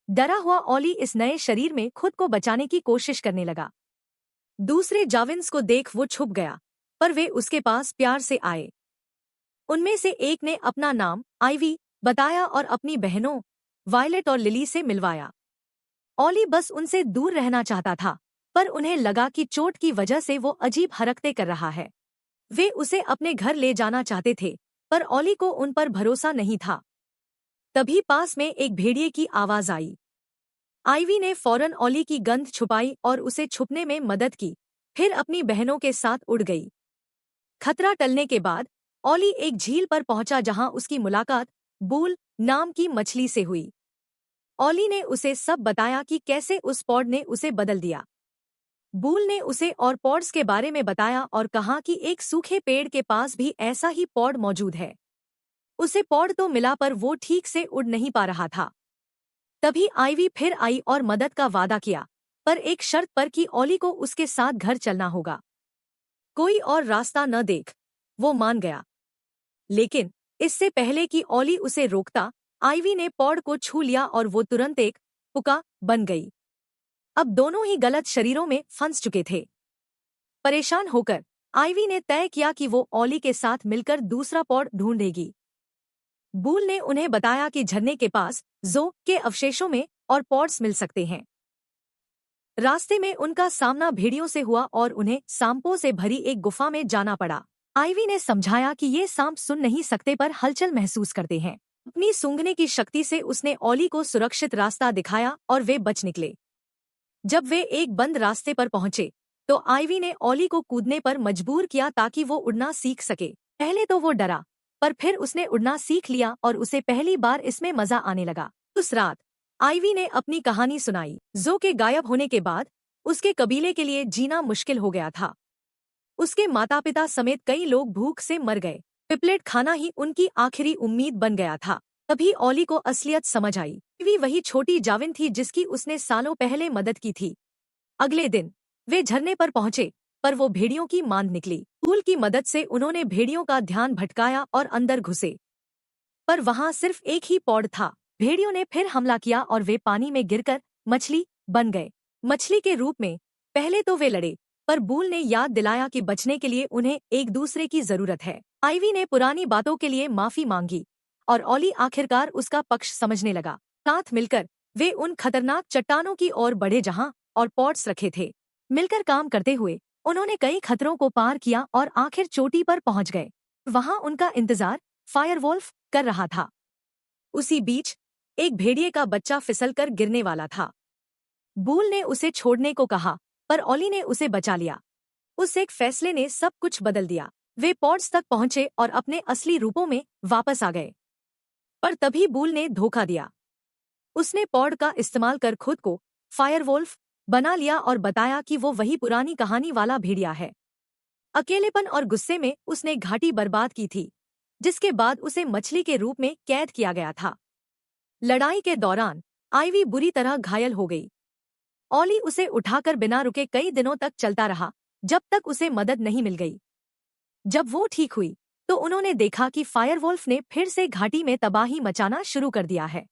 डरा हुआ ऑली इस नए शरीर में खुद को बचाने की कोशिश करने लगा। दूसरे जाविन्स को देख वो छुप गया, पर वे उसके पास प्यार से आए। उनमें से एक ने अपना नाम आइवी बताया और अपनी बहनों वायलेट और लिली से मिलवाया। ऑली बस उनसे दूर रहना चाहता था, पर उन्हें लगा कि चोट की वजह से वो अजीब हरकतें कर रहा है। वे उसे अपने घर ले जाना चाहते थे, पर ऑली को उन पर भरोसा नहीं था। तभी पास में एक भेड़िए की आवाज आई। आइवी ने फौरन ओली की गंध छुपाई और उसे छुपने में मदद की, फिर अपनी बहनों के साथ उड़ गई। खतरा टलने के बाद ओली एक झील पर पहुंचा जहां उसकी मुलाकात बूल नाम की मछली से हुई। ओली ने उसे सब बताया कि कैसे उस पॉड ने उसे बदल दिया। बूल ने उसे और पॉड्स के बारे में बताया और कहा कि एक सूखे पेड़ के पास भी ऐसा ही पॉड मौजूद है। उसे पॉड तो मिला पर वो ठीक से उड़ नहीं पा रहा था। तभी आइवी फिर आई और मदद का वादा किया, पर एक शर्त पर कि ओली को उसके साथ घर चलना होगा। कोई और रास्ता न देख, वो मान गया। लेकिन इससे पहले कि ओली उसे रोकता, आइवी ने पॉड को छू लिया और वो तुरंत एक पुका बन गई। अब दोनों ही गलत शरीरों में फंस चुके थे। परेशान होकर आइवी ने तय किया कि वो ओली के साथ मिलकर दूसरा पॉड ढूंढेगी। बूल ने उन्हें बताया कि झरने के पास जो के अवशेषों में और पॉड्स मिल सकते हैं। रास्ते में उनका सामना भेड़ियों से हुआ और उन्हें सांपों से भरी एक गुफा में जाना पड़ा। आइवी ने समझाया कि ये सांप सुन नहीं सकते पर हलचल महसूस करते हैं। अपनी सूंघने की शक्ति से उसने ओली को सुरक्षित रास्ता दिखाया और वे बच निकले। जब वे एक बंद रास्ते पर पहुंचे तो आइवी ने ओली को कूदने पर मजबूर किया ताकि वो उड़ना सीख सके। पहले तो वो डरा, पर फिर उसने उड़ना सीख लिया और उसे पहली बार इसमें मजा आने लगा। उस रात आइवी ने अपनी कहानी सुनाई। जो के गायब होने के बाद उसके कबीले के लिए जीना मुश्किल हो गया था। उसके माता पिता समेत कई लोग भूख से मर गए। पिपलेट खाना ही उनकी आखिरी उम्मीद बन गया था। तभी ओली को असलियत समझ आई। आइवी वही छोटी जाविन थी जिसकी उसने सालों पहले मदद की थी। अगले दिन वे झरने पर पहुंचे, पर वो भेड़ियों की मांद निकली। फूल की मदद से उन्होंने भेड़ियों का ध्यान भटकाया और अंदर घुसे, पर वहां सिर्फ एक ही पॉड था। भेड़ियों ने फिर हमला किया और वे पानी में गिरकर मछली बन गए। मछली के रूप में पहले तो वे लड़े, पर बूल ने याद दिलाया कि बचने के लिए उन्हें एक दूसरे की जरूरत है। आइवी ने पुरानी बातों के लिए माफी मांगी और ओली आखिरकार उसका पक्ष समझने लगा। साथ मिलकर वे उन खतरनाक चट्टानों की ओर बढ़े जहां और पॉड्स रखे थे। मिलकर काम करते हुए उन्होंने कई खतरों को पार किया और आखिर चोटी पर पहुंच गए। वहां उनका इंतजार फायरवोल्फ कर रहा था। उसी बीच एक भेड़िए का बच्चा फिसलकर गिरने वाला था। बूल ने उसे छोड़ने को कहा, पर ओली ने उसे बचा लिया। उस एक फैसले ने सब कुछ बदल दिया। वे पॉड्स तक पहुंचे और अपने असली रूपों में वापस आ गए। पर तभी बूल ने धोखा दिया। उसने पॉड का इस्तेमाल कर खुद को फायरवोल्फ बना लिया और बताया कि वो वही पुरानी कहानी वाला भेड़िया है। अकेलेपन और गुस्से में उसने घाटी बर्बाद की थी, जिसके बाद उसे मछली के रूप में कैद किया गया था। लड़ाई के दौरान आइवी बुरी तरह घायल हो गई। ओली उसे उठाकर बिना रुके कई दिनों तक चलता रहा, जब तक उसे मदद नहीं मिल गई। जब वो ठीक हुई तो उन्होंने देखा कि फायरवोल्फ ने फिर से घाटी में तबाही मचाना शुरू कर दिया है।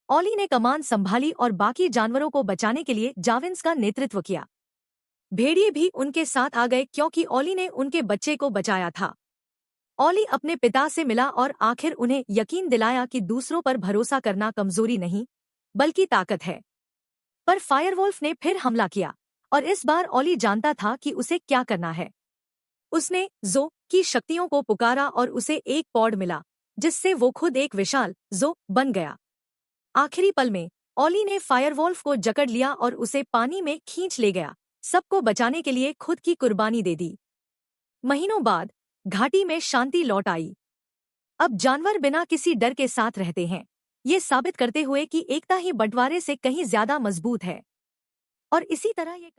ओली ने कमान संभाली और बाकी जानवरों को बचाने के लिए जाविन्स का नेतृत्व किया। भेड़िए भी उनके साथ आ गए क्योंकि ओली ने उनके बच्चे को बचाया था। ओली अपने पिता से मिला और आखिर उन्हें यकीन दिलाया कि दूसरों पर भरोसा करना कमजोरी नहीं, बल्कि ताकत है। पर फायरवोल्फ ने फिर हमला किया और इस बार ओली जानता था कि उसे क्या करना है। उसने जो की शक्तियों को पुकारा और उसे एक पॉड मिला, जिससे वो खुद एक विशाल जो बन गया। आखिरी पल में ओली ने फायरवोल्फ को जकड़ लिया और उसे पानी में खींच ले गया, सबको बचाने के लिए खुद की कुर्बानी दे दी। महीनों बाद घाटी में शांति लौट आई। अब जानवर बिना किसी डर के साथ रहते हैं, ये साबित करते हुए कि एकता ही बंटवारे से कहीं ज्यादा मजबूत है। और इसी तरह ये